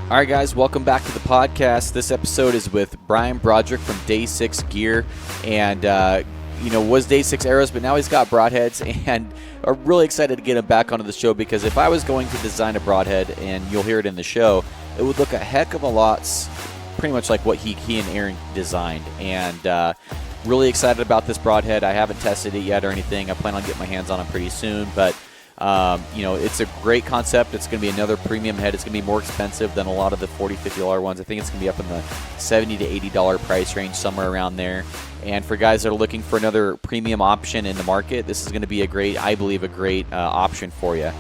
All right, guys, welcome back to the podcast. This episode is with Brian Brodrick from Day 6 Gear, and was Day 6 Arrows, but now he's got Broadheads, and I'm really excited to get him back onto the show because if I was going to design a Broadhead, and you'll hear it in the show, it would look a heck of a lot, pretty much like what he and Aaron designed, and really excited about this Broadhead. I haven't tested it yet or anything. I plan on getting my hands on it pretty soon, but it's a great concept. It's going to be another premium head. It's going to be more expensive than a lot of the $40, $50 ones. I think it's going to be up in the $70 to $80 price range, somewhere around there. And for guys that are looking for another premium option in the market, this is going to be a great option for you.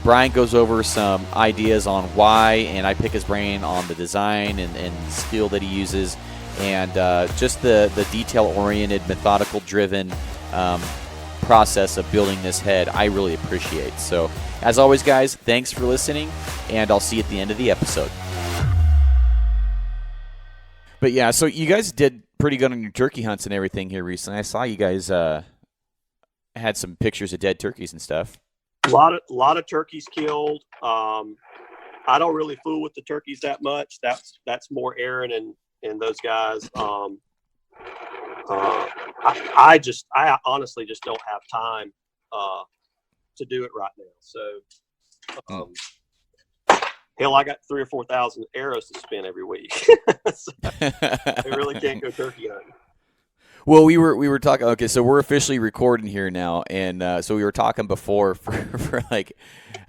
Brian goes over some ideas on why, and I pick his brain on the design and steel that he uses, and just the detail-oriented, methodical-driven process of building this head I really appreciate. So as always, guys, thanks for listening, and I'll see you at the end of the episode. But yeah, so you guys did pretty good on your turkey hunts and everything here recently. I saw you guys had some pictures of dead turkeys and stuff. A lot of turkeys killed. I don't really fool with the turkeys that much. That's more Aaron and those guys. I honestly just don't have time to do it right now. So, hell, I got 3,000 or 4,000 arrows to spin every week. So I really can't go turkey hunting. Well, we were talking. Okay, so we're officially recording here now, and so we were talking before for like,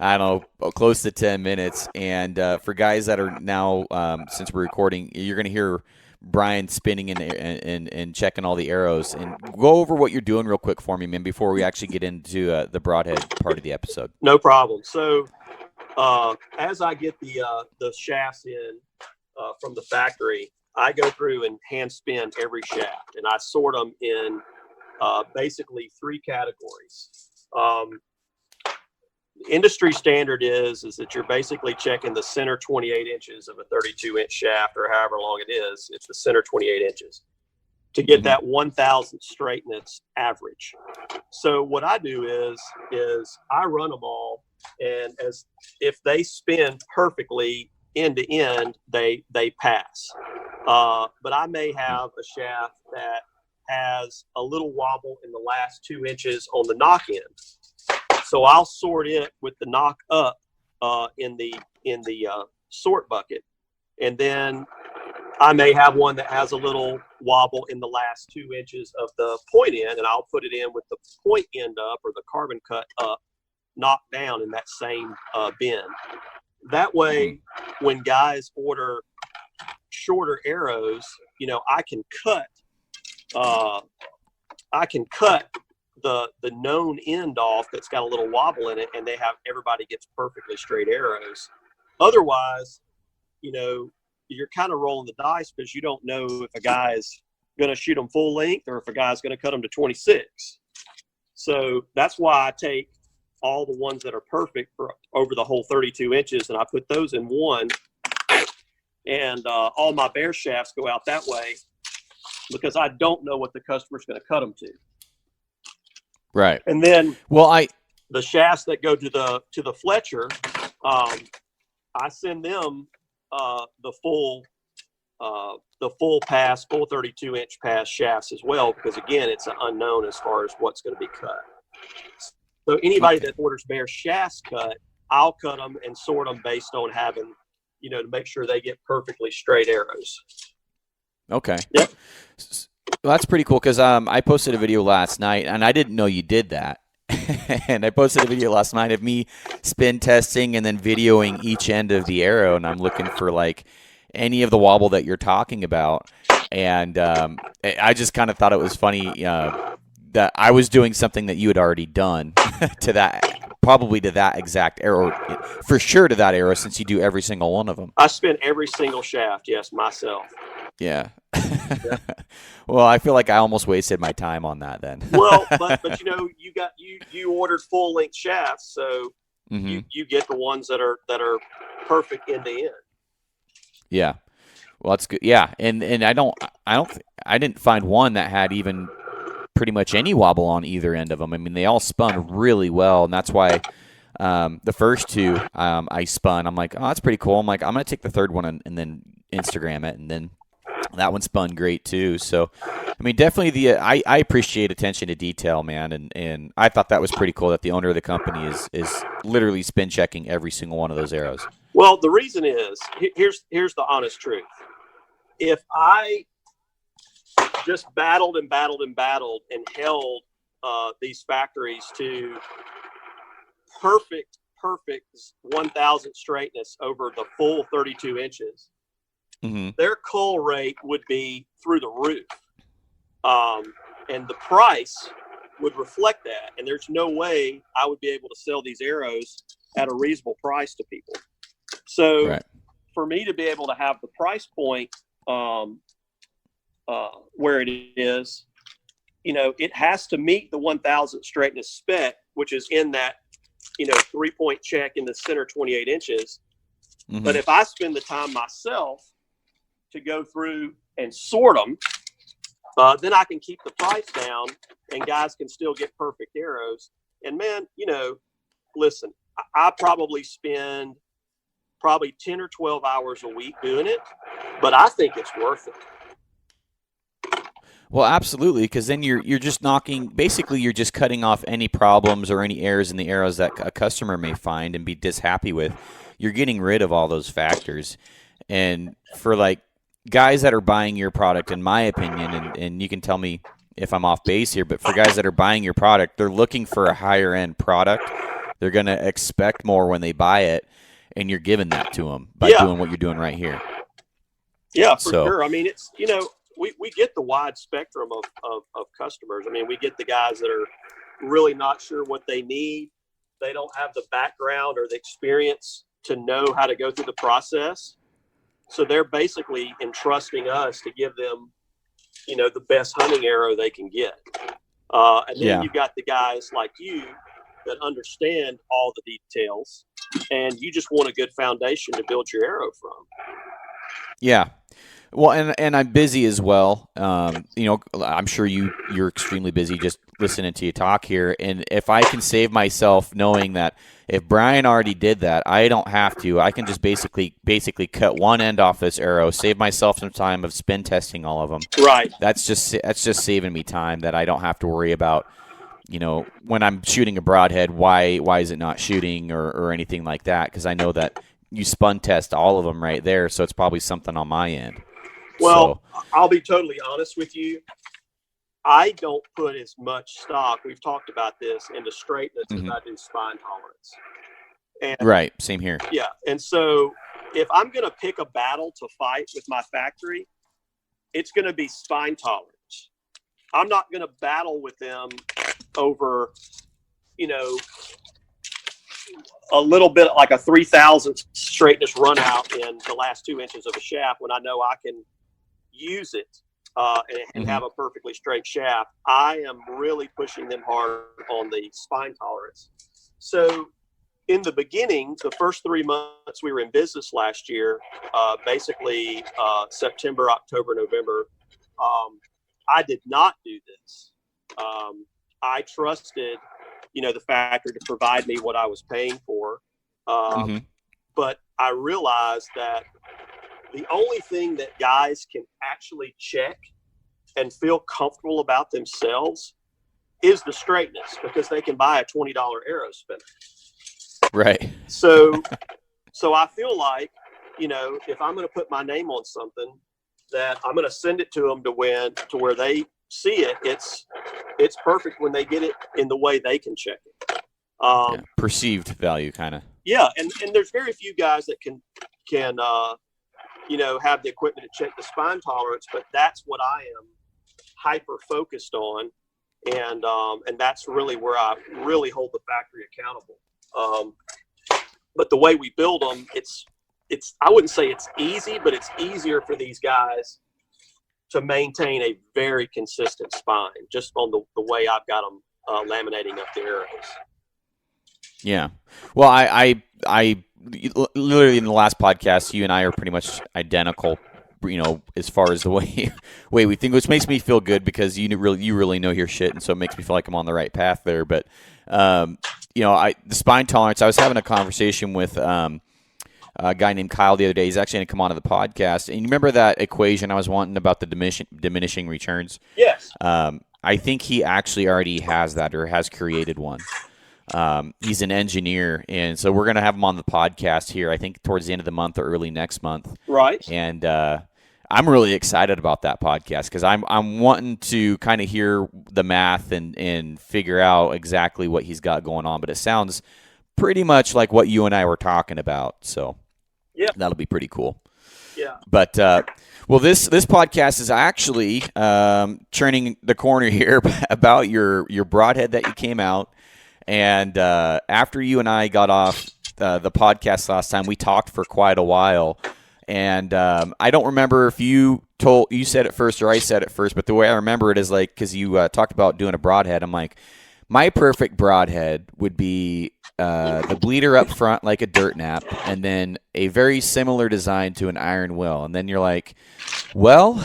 I don't know, close to 10 minutes. And for guys that are now, since we're recording, you're gonna hear Brian spinning and checking all the arrows. And go over what you're doing real quick for me, man, before we actually get into the Broadhead part of the episode. No problem. So as I get the shafts in from the factory, I go through and hand spin every shaft, and I sort them in basically 3 categories. Industry standard is that you're basically checking the center 28 inches of a 32-inch shaft, or however long it is. It's the center 28 inches to get that 1,000 straightness average. So what I do is I run them all, and as if they spin perfectly end to end, they pass. But I may have a shaft that has a little wobble in the last 2 inches on the knock end. So I'll sort it with the knock up in the sort bucket, and then I may have one that has a little wobble in the last 2 inches of the point end, and I'll put it in with the point end up, or the carbon cut up, knocked down in that same bin. That way, when guys order shorter arrows, I can cut the known end off that's got a little wobble in it, and everybody gets perfectly straight arrows. Otherwise, you're kind of rolling the dice because you don't know if a guy's going to shoot them full length or if a guy's going to cut them to 26. So that's why I take all the ones that are perfect for over the whole 32 inches, and I put those in one, and all my bear shafts go out that way because I don't know what the customer's going to cut them to. Right. And then the shafts that go to the Fletcher, I send them the full pass, full 32-inch pass shafts as well, because again, it's an unknown as far as what's going to be cut. So anybody that orders bear shafts cut, I'll cut them and sort them based on having, to make sure they get perfectly straight arrows. Okay. Yep. Well, that's pretty cool because I posted a video last night, and I didn't know you did that. And I posted a video last night of me spin testing and then videoing each end of the arrow, and I'm looking for like any of the wobble that you're talking about. And I just kind of thought it was funny that I was doing something that you had already done to that exact arrow, for sure to that arrow, since you do every single one of them. I spin every single shaft, yes, myself. Yeah. Well, I feel like I almost wasted my time on that then. Well, but you ordered full length shafts, so you get the ones that are perfect end to end. Yeah. Well, that's good. Yeah, and I didn't find one that had even pretty much any wobble on either end of them. I mean, they all spun really well, and that's why The first two I spun. I'm like, oh, that's pretty cool. I'm like, I'm gonna take the third one and then Instagram it, and then that one spun great too. So, I mean, definitely I appreciate attention to detail, man, and I thought that was pretty cool that the owner of the company is literally spin checking every single one of those arrows. Well, the reason is here's the honest truth. If I just battled and held these factories to perfect 1,000 straightness over the full 32 inches, their cull rate would be through the roof. And the price would reflect that. And there's no way I would be able to sell these arrows at a reasonable price to people. So for me to be able to have the price point where it is, it has to meet the 1,000 straightness spec, which is in that, 3-point check in the center 28 inches. But if I spend the time myself to go through and sort them, then I can keep the price down and guys can still get perfect arrows. And man, listen, I probably spend 10 or 12 hours a week doing it, but I think it's worth it. Well, absolutely, because then you're just you're just cutting off any problems or any errors in the arrows that a customer may find and be dishappy with. You're getting rid of all those factors. And for like guys that are buying your product, in my opinion, and you can tell me if I'm off base here, but for guys that are buying your product, they're looking for a higher end product. They're going to expect more when they buy it, and you're giving that to them by doing what you're doing right here. Yeah, for sure. I mean, it's, we get the wide spectrum of customers. I mean, we get the guys that are really not sure what they need. They don't have the background or the experience to know how to go through the process. So they're basically entrusting us to give them, the best hunting arrow they can get. And then you've got the guys like you that understand all the details, and you just want a good foundation to build your arrow from. Yeah. Well, and I'm busy as well. I'm sure you're extremely busy just listening to you talk here. And if I can save myself knowing that if Brian already did that, I don't have to. I can just basically cut one end off this arrow, save myself some time of spin testing all of them. Right. That's just saving me time that I don't have to worry about. When I'm shooting a broadhead, why is it not shooting or anything like that? Because I know that you spun test all of them right there, so it's probably something on my end. Well, I'll be totally honest with you. I don't put as much stock, we've talked about this, into straightness as I do spine tolerance. And, right, same here. Yeah, and so if I'm going to pick a battle to fight with my factory, it's going to be spine tolerance. I'm not going to battle with them over, a little bit like a 3,000 straightness run out in the last 2 inches of a shaft when I know I can use it and have a perfectly straight shaft. I am really pushing them hard on the spine tolerance. So in the beginning, the first 3 months we were in business last year, basically September, October, November, I did not do this. I trusted, the factory to provide me what I was paying for. But I realized that the only thing that guys can actually check and feel comfortable about themselves is the straightness, because they can buy a $20 arrow spinner. Right. So I feel like, if I'm going to put my name on something, that I'm going to send it to them to where they see it. It's perfect when they get it in the way they can check it. Perceived value, kind of. Yeah, and there's very few guys that can have the equipment to check the spine tolerance, but that's what I am hyper focused on, and that's really where I really hold the factory accountable. But the way we build them, it's I wouldn't say it's easy, but it's easier for these guys to maintain a very consistent spine just on the way I've got them laminating up the arrows. Yeah. Well, I literally in the last podcast, you and I are pretty much identical, as far as the way we think, which makes me feel good because you really know your shit, and so it makes me feel like I'm on the right path there. But the spine tolerance. I was having a conversation with a guy named Kyle the other day. He's actually going to come on to the podcast. And you remember that equation I was wanting about the diminishing returns? Yes. I think he actually already has that or has created one. He's an engineer, and so we're going to have him on the podcast here, I think towards the end of the month or early next month. Right. And I'm really excited about that podcast because I'm wanting to kind of hear the math and figure out exactly what he's got going on. But it sounds pretty much like what you and I were talking about. So yeah, that'll be pretty cool. Yeah. But well, this podcast is actually turning the corner here about your Broadhead that you came out. And after you and I got off the podcast last time, we talked for quite a while. And I don't remember if you said it first or I said it first, but the way I remember it is like, because you talked about doing a Broadhead, I'm like, my perfect Broadhead would be the bleeder up front like a dirt nap, and then a very similar design to an iron will. And then you're like, well,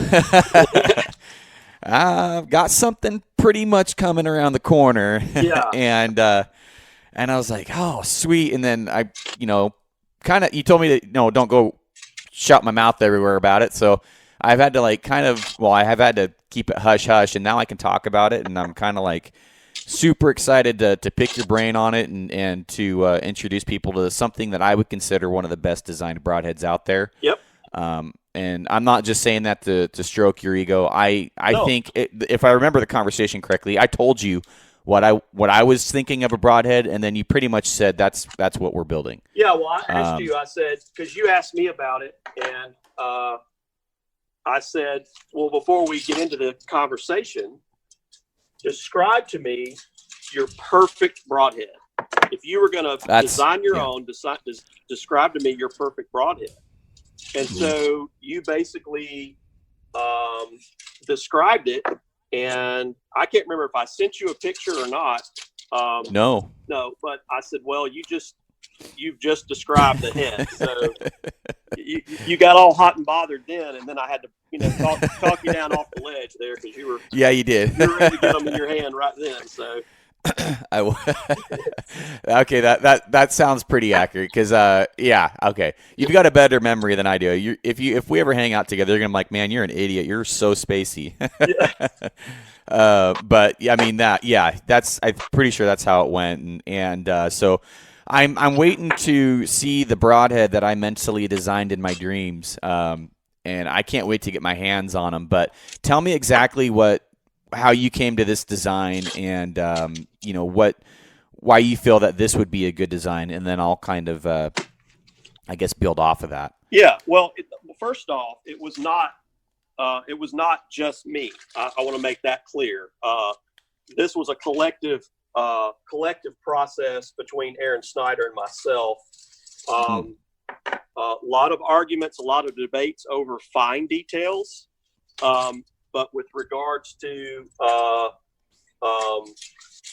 I've got something pretty much coming around the corner. Yeah. And I was like, oh, sweet. And then I, you told me that, no, don't go shut my mouth everywhere about it. So I've had to I have had to keep it hush hush, and now I can talk about it, and I'm kind of like super excited to pick your brain on it and to introduce people to something that I would consider one of the best designed broadheads out there. Yep. And I'm not just saying that to stroke your ego. I think if I remember the conversation correctly, I told you what I was thinking of a broadhead, and then you pretty much said that's what we're building. Yeah, well, I asked you. I said, because you asked me about it, and I said, well, before we get into the conversation, describe to me your perfect broadhead. If you were going to design your own, describe to me your perfect broadhead. And so you basically described it, and I can't remember if I sent you a picture or not. No, but I said, well, you've just described the head. So you got all hot and bothered then, and then I had to talk you down off the ledge there because you were you did. You were ready to get them in your hand right then. So. Okay, that sounds pretty accurate because okay, you've got a better memory than I do. If we ever hang out together, you're gonna be like, man, you're an idiot. You're so spacey. But I mean I'm pretty sure that's how it went, and so I'm waiting to see the broadhead that I mentally designed in my dreams, and I can't wait to get my hands on them. But tell me exactly how you came to this design, and why you feel that this would be a good design, and then I'll kind of I guess build off of that. Yeah, well, first off, it was not just me. I want to make that clear. This was a collective process between Aaron Snyder and myself. A lot of arguments, a lot of debates over fine details. But with regards to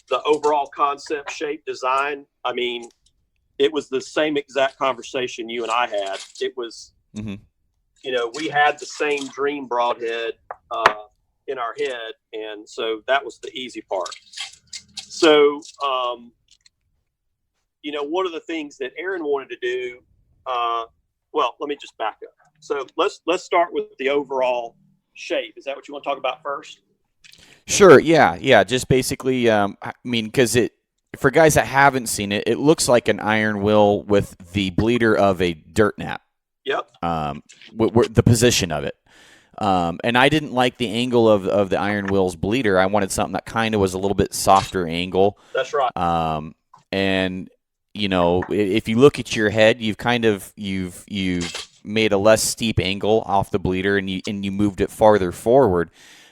the overall concept, shape, design, I mean, it was the same exact conversation you and I had. It was, we had the same dream broadhead in our head, and so that was the easy part. So, one of the things that Aaron wanted to do, well, let me just back up. So let's start with the overall shape. Is that what you want to talk about first? Sure. Yeah. Just basically, because for guys that haven't seen it, it looks like an iron will with the bleeder of a dirt nap. Yep. The position of it. And I didn't like the angle of the iron will's bleeder. I wanted something that kind of was a little bit softer angle. That's right. And if you look at your head, you've made a less steep angle off the bleeder, and you moved it farther forward.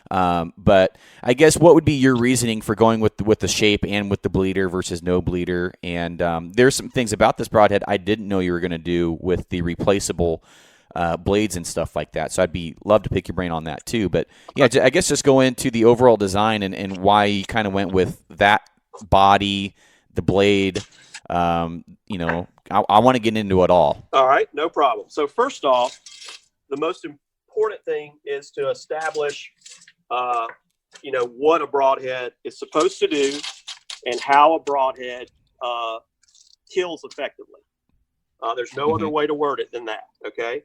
But I guess what would be your reasoning for going with the shape and with the bleeder versus no bleeder? And there's some things about this broadhead I didn't know you were going to do with the replaceable blades and stuff like that. So I'd love to pick your brain on that too. But yeah, I guess just go into the overall design and why you kind of went with that body, the blade. I want to get into it all. All right, no problem. So first off, the most important thing is to establish, what a broadhead is supposed to do and how a broadhead kills effectively. There's no other way to word it than that. Okay.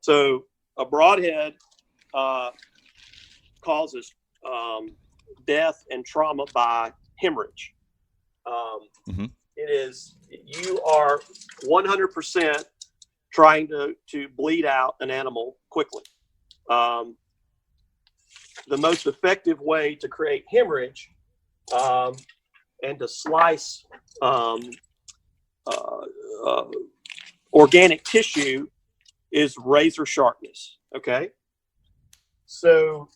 So a broadhead causes death and trauma by hemorrhage. It is, you are 100% trying to bleed out an animal quickly. The most effective way to create hemorrhage and to slice organic tissue is razor sharpness. Okay. So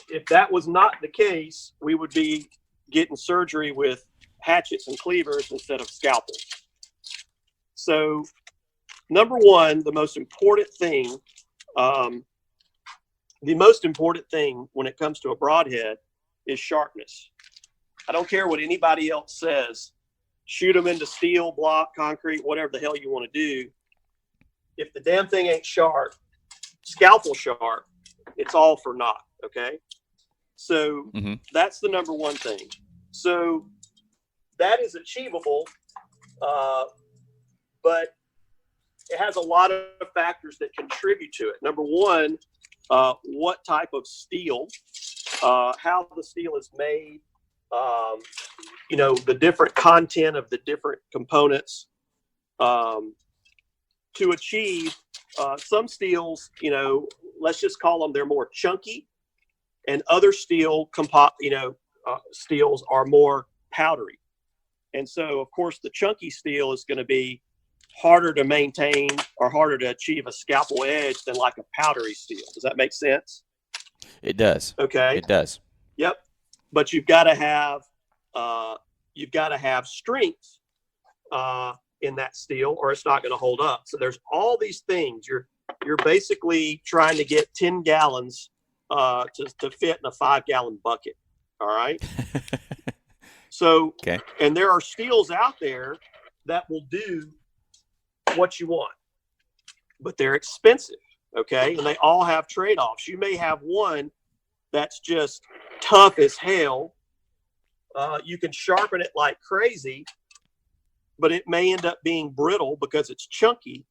if that was not the case, we would be getting surgery with hatchets and cleavers instead of scalpels. So number one, the most important thing when it comes to a broadhead is sharpness. I don't care what anybody else says. Shoot them into steel, block, concrete, whatever the hell you want to do. If the damn thing ain't sharp, scalpel sharp, it's all for naught. Okay. So that's the number one thing. So that is achievable, but it has a lot of factors that contribute to it. Number one, what type of steel, how the steel is made, the different content of the different components to achieve some steels, let's just call them, they're more chunky, and other steels are more powdery. And so, of course, the chunky steel is going to be harder to maintain or harder to achieve a scalpel edge than like a powdery steel. Does that make sense? It does. Okay. It does. Yep. But you've got to have strength in that steel, or it's not going to hold up. So there's all these things. You're basically trying to get 10 gallons to fit in a 5-gallon bucket. All right. So, okay. And there are steels out there that will do what you want, but they're expensive. Okay. And they all have trade-offs. You may have one that's just tough as hell. You can sharpen it like crazy, but it may end up being brittle because it's chunky.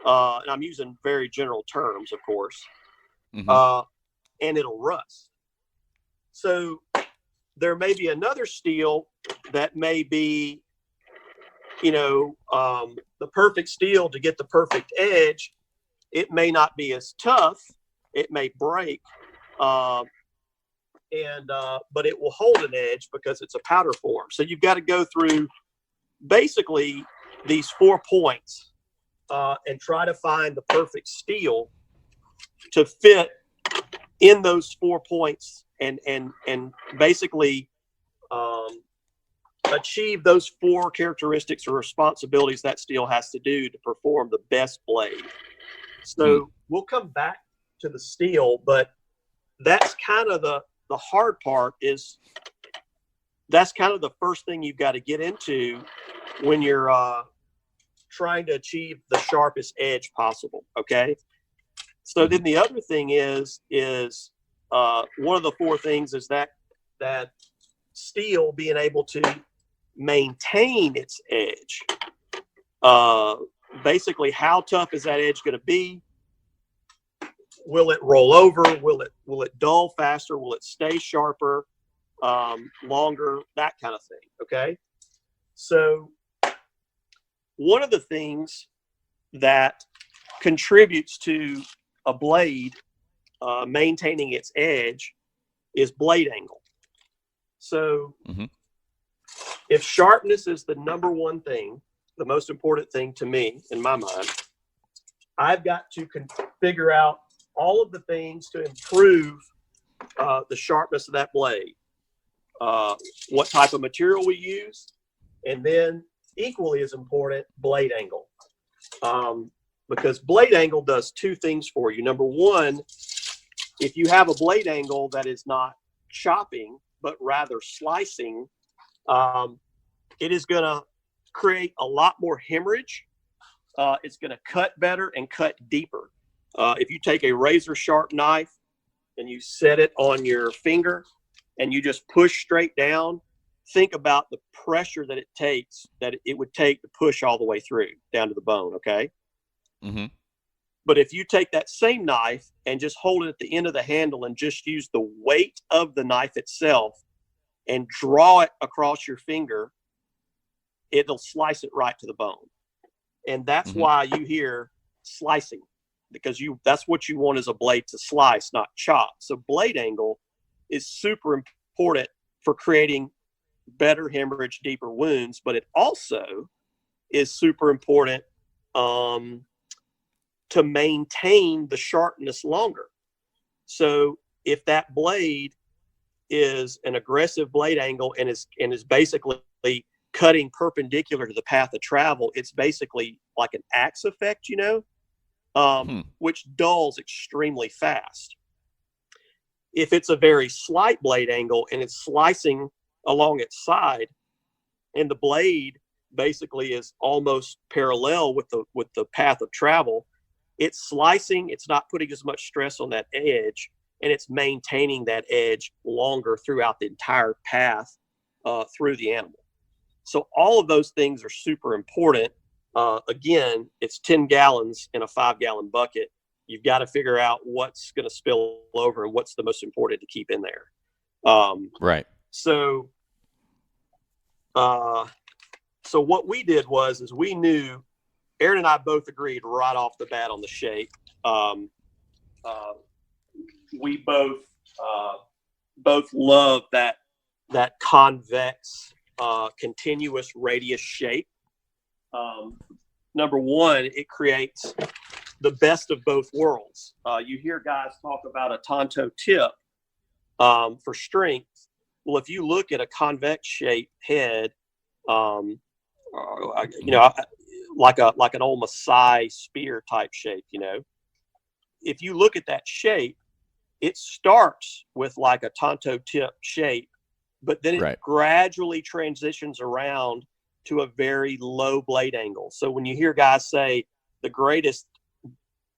And I'm using very general terms, of course. And it'll rust. So there may be another steel that may be, the perfect steel to get the perfect edge. It may not be as tough. It may break, but it will hold an edge because it's a powder form. So you've got to go through basically these 4 points and try to find the perfect steel to fit in those 4 points and basically achieve those 4 characteristics or responsibilities that steel has to do to perform the best blade. So we'll come back to the steel, but that's kind of the hard part. Is that's kind of the first thing you've got to get into when you're trying to achieve the sharpest edge possible. Okay. So then the other thing is one of the 4 things is that steel being able to maintain its edge. Basically, how tough is that edge going to be? Will it roll over? Will it dull faster? Will it stay sharper longer? That kind of thing. Okay. So one of the things that contributes to a blade maintaining its edge is blade angle. So if sharpness is the number one thing, the most important thing to me in my mind, I've got to figure out all of the things to improve the sharpness of that blade, what type of material we use, and then equally as important, blade angle. Because blade angle does 2 things for you. Number one, if you have a blade angle that is not chopping, but rather slicing, it is going to create a lot more hemorrhage. It's going to cut better and cut deeper. If you take a razor sharp knife and you set it on your finger and you just push straight down, think about the pressure that it would take to push all the way through down to the bone. Okay. Mm-hmm. But if you take that same knife and just hold it at the end of the handle and just use the weight of the knife itself and draw it across your finger, it'll slice it right to the bone. And that's Mm-hmm. why you hear slicing, because that's what you want is a blade to slice, not chop. So blade angle is super important for creating better hemorrhage, deeper wounds, but it also is super important to maintain the sharpness longer. So if that blade is an aggressive blade angle and is basically cutting perpendicular to the path of travel, it's basically like an axe effect, which dulls extremely fast. If it's a very slight blade angle and it's slicing along its side, and the blade basically is almost parallel with the path of travel, it's slicing, it's not putting as much stress on that edge, and it's maintaining that edge longer throughout the entire path through the animal. So all of those things are super important. Again, it's 10 gallons in a 5-gallon bucket. You've got to figure out what's going to spill over and what's the most important to keep in there. Right. So what we did is we knew, Aaron and I both agreed right off the bat on the shape. We both love that convex, continuous radius shape. Number one, it creates the best of both worlds. You hear guys talk about a Tonto tip for strength. Well, if you look at a convex shaped head, like an old Maasai spear type shape, if you look at that shape, it starts with like a Tonto tip shape, but then it gradually transitions around to a very low blade angle. So when you hear guys say the greatest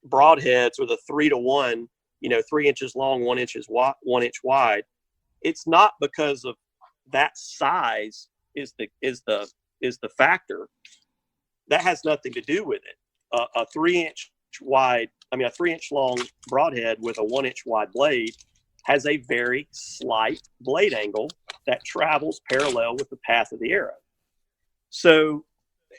broadheads are the 3-to-1, 3 inches long, 1 inch wide, it's not because of that size is the factor. That has nothing to do with it. A 3-inch long broadhead with a 1-inch wide blade has a very slight blade angle that travels parallel with the path of the arrow. So,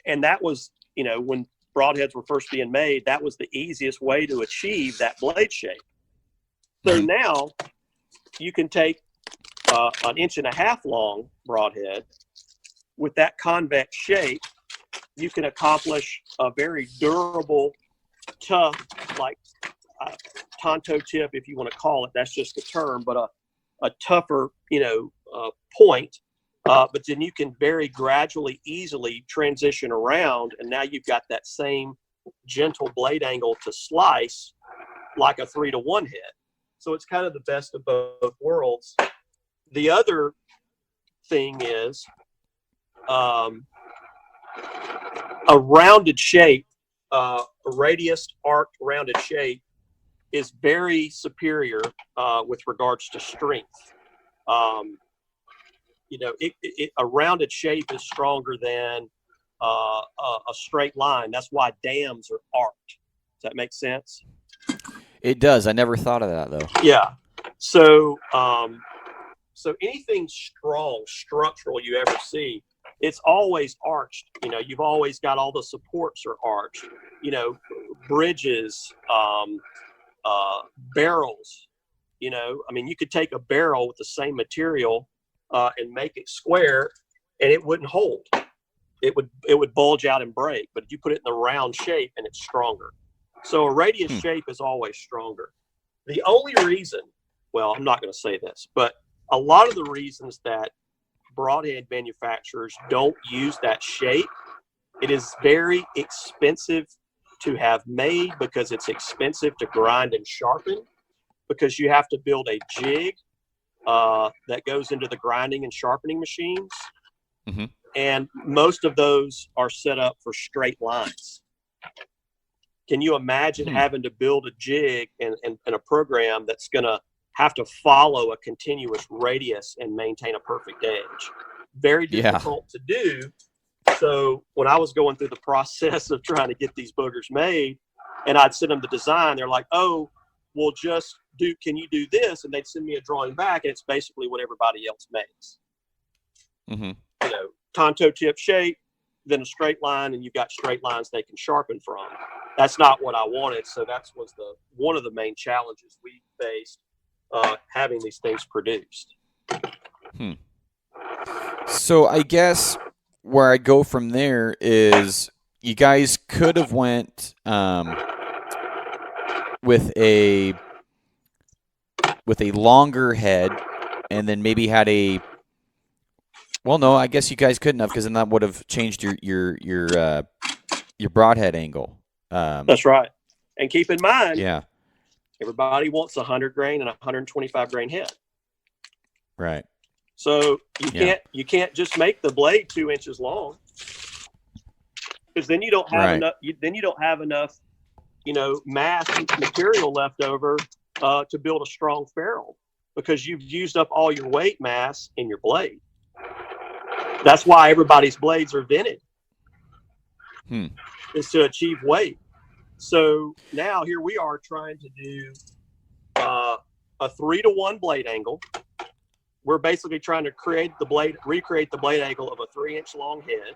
and that was, when broadheads were first being made, that was the easiest way to achieve that blade shape. So now you can take an 1.5 inch long broadhead with that convex shape. You can accomplish a very durable, tough, like Tonto tip, if you want to call it. That's just the term, but a tougher, point. But then you can very gradually, easily transition around, and now you've got that same gentle blade angle to slice like a 3-to-1 head. So it's kind of the best of both worlds. The other thing is a rounded shape, a radius arced rounded shape is very superior with regards to strength. A rounded shape is stronger than a straight line. That's why dams are arced. Does that make sense? It does. I never thought of that, though. Yeah. So anything strong, structural you ever see, it's always arched. You've always got all the supports are arched. Bridges, barrels. You could take a barrel with the same material and make it square, and it wouldn't hold. It would bulge out and break. But if you put it in the round shape, and it's stronger. So a radius shape is always stronger. The only reason, well, I'm not going to say this, but a lot of the reasons that broadhead manufacturers don't use that shape, it is very expensive to have made because it's expensive to grind and sharpen, because you have to build a jig that goes into the grinding and sharpening machines. Mm-hmm. And most of those are set up for straight lines. Can you imagine having to build a jig and a program that's going to have to follow a continuous radius and maintain a perfect edge? very difficult to do. So when I was going through the process of trying to get these boogers made, and I'd send them the design, they're like, "Oh, well, can you do this?" And they'd send me a drawing back, and it's basically what everybody else makes. Mm-hmm. Tonto tip shape, then a straight line, and you've got straight lines they can sharpen from. That's not what I wanted. So that was one of the main challenges we faced having these things produced. So I guess where I go from there is you guys could have went with a longer head, and then maybe had a. Well, no, I guess you guys couldn't have, because then that would have changed your broadhead angle. That's right. And keep in mind, everybody wants 100 grain and 125 grain head. Right. So you can't just make the blade 2 inches long, because then you don't have enough. Then you don't have enough, mass material left over to build a strong ferrule, because you've used up all your weight mass in your blade. That's why everybody's blades are vented, is to achieve weight. So now here we are trying to do a 3-to-1 blade angle. We're basically trying to recreate the blade angle of a 3-inch long head.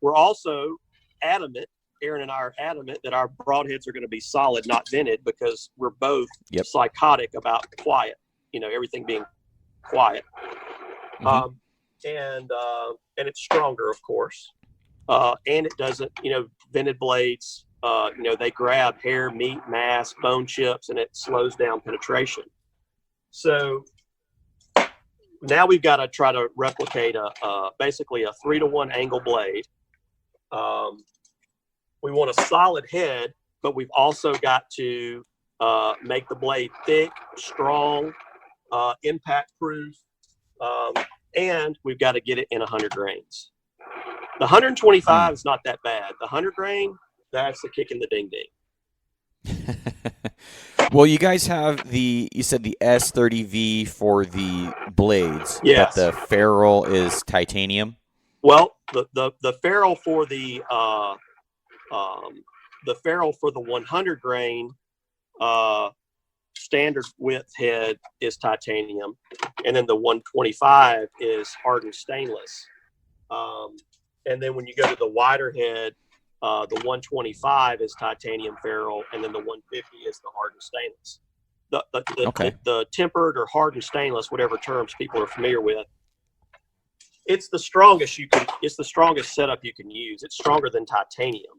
We're also adamant, Aaron and I are adamant, that our broadheads are going to be solid, not vented, because we're both psychotic about quiet, everything being quiet. Mm-hmm. And it's stronger, of course. And it doesn't, vented blades, they grab hair, meat, mass, bone chips, and it slows down penetration. So now we've got to try to replicate basically a 3-to-1 angle blade. We want a solid head, but we've also got to make the blade thick, strong, impact proof, and we've got to get it in 100 grains. The 125 is not that bad. The 100 grain, that's the kick in the ding ding. Well, you guys have you said the S30V for the blades. Yes. But the ferrule is titanium. Well, the ferrule for the 100 grain standard width head is titanium, and then the 125 is hardened stainless. And then when you go to the wider head, the 125 is titanium ferrule, and then the 150 is the hardened stainless. The tempered or hardened stainless, whatever terms people are familiar with, it's the strongest it's the strongest setup you can use. It's stronger than titanium.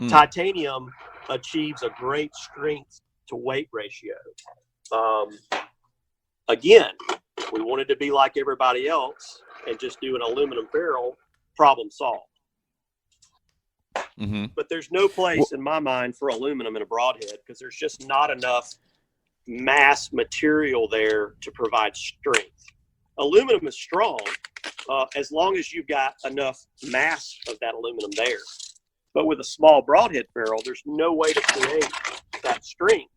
Titanium achieves a great strength to weight ratio. Again, we wanted to be like everybody else and just do an aluminum ferrule, problem solved. Mm-hmm. But there's no place in my mind for aluminum in a broadhead, because there's just not enough mass material there to provide strength. Aluminum is strong as long as you've got enough mass of that aluminum there. But with a small broadhead ferrule, there's no way to create that strength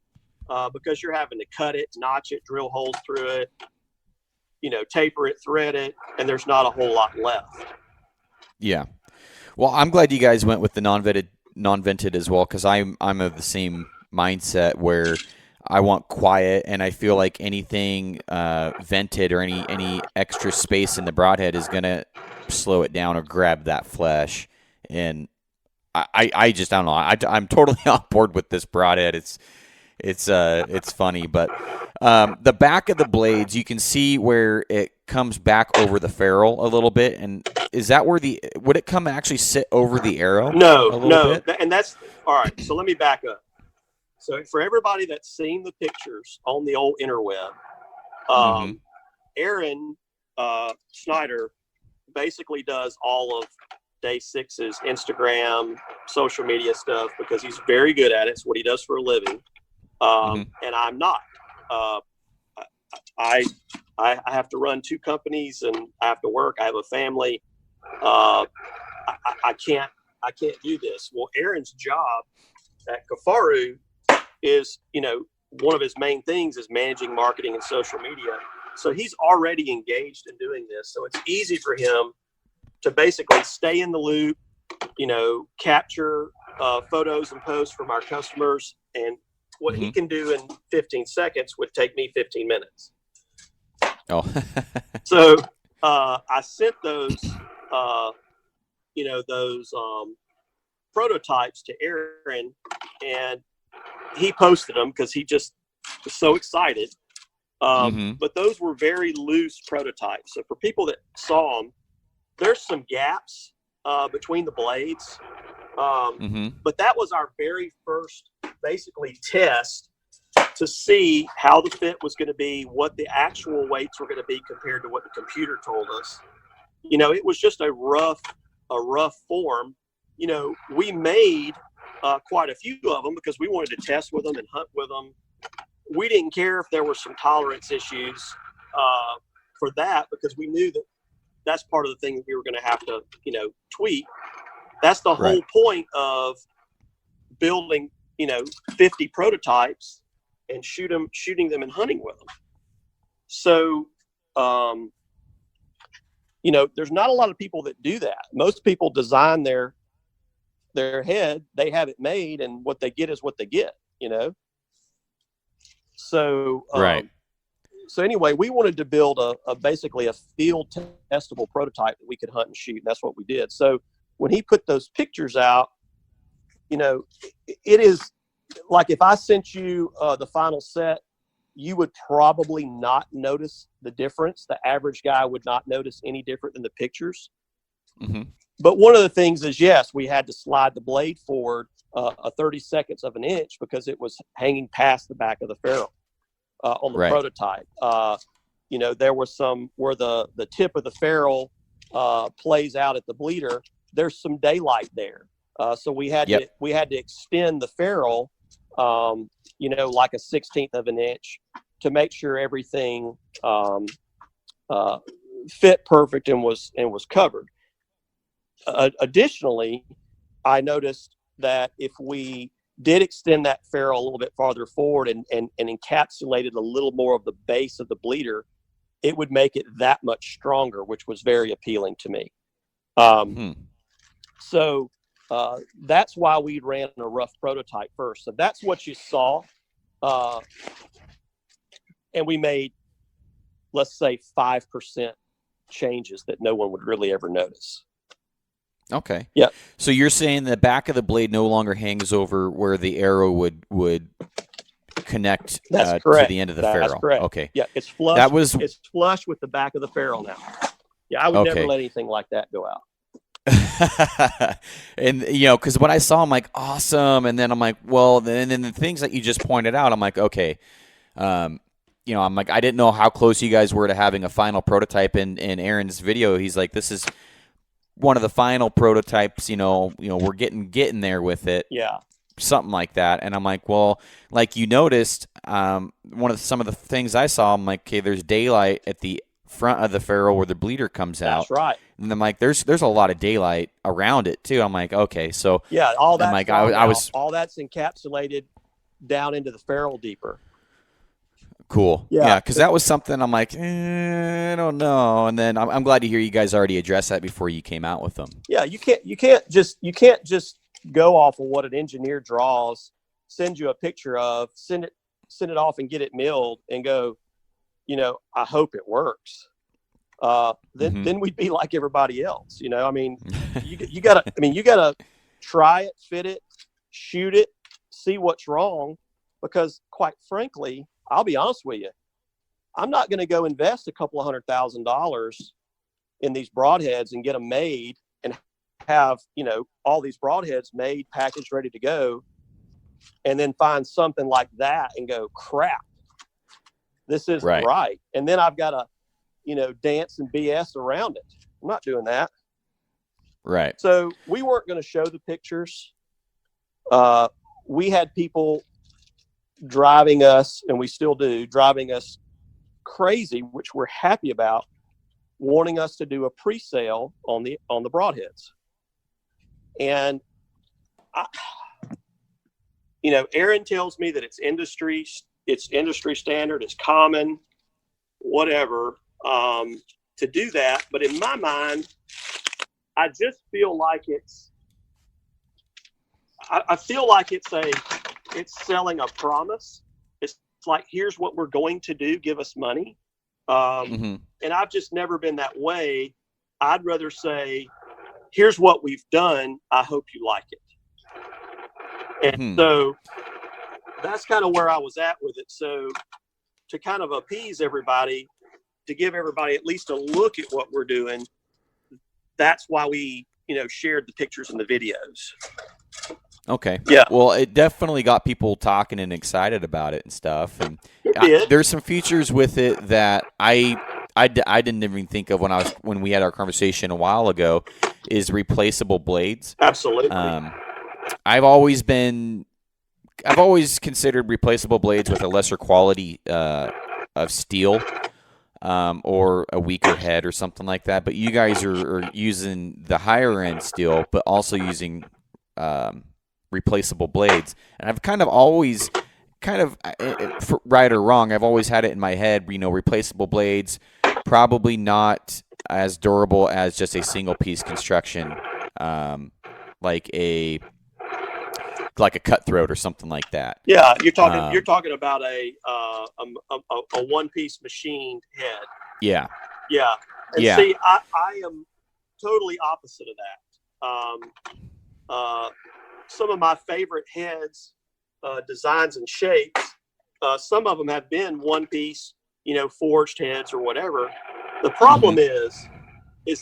because you're having to cut it, notch it, drill holes through it, taper it, thread it, and there's not a whole lot left. Yeah. Well, I'm glad you guys went with the non-vented as well, because I'm of the same mindset where I want quiet, and I feel like anything vented or any extra space in the broadhead is going to slow it down or grab that flesh. And I just, I don't know. I'm totally on board with this broadhead. It's funny, but the back of the blades, you can see where it comes back over the ferrule a little bit. And is that where would it come actually sit over the arrow? No. And that's all right. So let me back up. So for everybody that's seen the pictures on the old interweb, Aaron Snyder basically does all of Day 6's Instagram, social media stuff, because he's very good at it. It's what he does for a living. And I'm not. I have to run 2 companies, and I have to work. I have a family. I can't do this. Well, Aaron's job at Kafaru is, one of his main things is managing marketing and social media. So he's already engaged in doing this. So it's easy for him to basically stay in the loop, capture photos and posts from our customers. And what he can do in 15 seconds would take me 15 minutes. Oh. So I sent those, prototypes to Aaron, and he posted them because he just was so excited. But those were very loose prototypes. So for people that saw them, there's some gaps between the blades. But that was our very first basically test to see how the fit was going to be, what the actual weights were going to be compared to what the computer told us. It was just a rough form. We made quite a few of them because we wanted to test with them and hunt with them. We didn't care if there were some tolerance issues for that, because we knew that that's part of the thing that we were going to have to, tweak. That's the whole point of building, 50 prototypes and shooting them and hunting with them. So, there's not a lot of people that do that. Most people design their head, they have it made, and what they get is what they get, So, So anyway, we wanted to build basically a field testable prototype that we could hunt and shoot. And that's what we did. So when he put those pictures out, it is like, if I sent you the final set, you would probably not notice the difference. The average guy would not notice any different than the pictures. But one of the things is, yes, we had to slide the blade forward a 30 seconds of an inch because it was hanging past the back of the ferrule on the prototype. There was some where the tip of the ferrule plays out at the bleeder. There's some daylight there. So we had to extend the ferrule, like a 1/16 of an inch to make sure everything fit perfect and was covered. Additionally, I noticed that if we did extend that ferrule a little bit farther forward and encapsulated a little more of the base of the bleeder, it would make it that much stronger, which was very appealing to me. So that's why we ran a rough prototype first. So that's what you saw. And we made, let's say, 5% changes that no one would really ever notice. Okay. Yeah. So you're saying the back of the blade no longer hangs over where the arrow would connect to the end of the ferrule. That's correct. Okay. Yeah, it's flush. It's flush with the back of the ferrule now. Yeah, I would never let anything like that go out. And because when I saw, I'm like, awesome, and then I'm like, well, then the things that you just pointed out, I'm like, okay, I'm like, I didn't know how close you guys were to having a final prototype. In Aaron's video, he's like, this is one of the final prototypes, we're getting there with it. Yeah. Something like that. And I'm like, well, like you noticed, some of the things I saw, I'm like, okay, there's daylight at the front of the ferrule where the bleeder comes out. That's right. And I'm like, there's a lot of daylight around it too. I'm like, okay, so yeah, all that. Like, I was all that's encapsulated down into the ferrule deeper. Cool. Yeah, because that was something I'm like, I don't know. And then I'm glad to hear you guys already addressed that before you came out with them. Yeah, you can't just go off of what an engineer draws, send you a picture of, send it off and get it milled and go, I hope it works. Then we'd be like everybody else. You gotta try it, fit it, shoot it, see what's wrong, because quite frankly, I'll be honest with you, I'm not going to go invest a couple of $100,000 in these broadheads and get them made and have, all these broadheads made, packaged, ready to go, and then find something like that and go, crap, this isn't right. And then I've got to, dance and BS around it. I'm not doing that. Right. So we weren't going to show the pictures. We had people driving us, and we still do, driving us crazy, which we're happy about, wanting us to do a pre-sale on the broadheads. And Aaron tells me that it's industry standard, it's common. whatever, to do that. But in my mind, I just feel like I feel like it's selling a promise. It's like, here's what we're going to do. Give us money. And I've just never been that way. I'd rather say, here's what we've done. I hope you like it. And so that's kind of where I was at with it. So to kind of appease everybody, to give everybody at least a look at what we're doing, that's why we, shared the pictures and the videos. Okay. Yeah. Well, it definitely got people talking and excited about it and stuff. And there's some features with it that I didn't even think of when we had our conversation a while ago, is replaceable blades. Absolutely. I've always considered replaceable blades with a lesser quality of steel, or a weaker head or something like that. But you guys are using the higher end steel, but also using replaceable blades. And I've always, right or wrong, I've always had it in my head, replaceable blades, probably not as durable as just a single piece construction, like a cutthroat or something like that. Yeah, you're talking about a one-piece machined head. Yeah. Yeah. And see, I am totally opposite of that. Some of my favorite heads, designs and shapes, some of them have been one-piece, forged heads or whatever. The problem is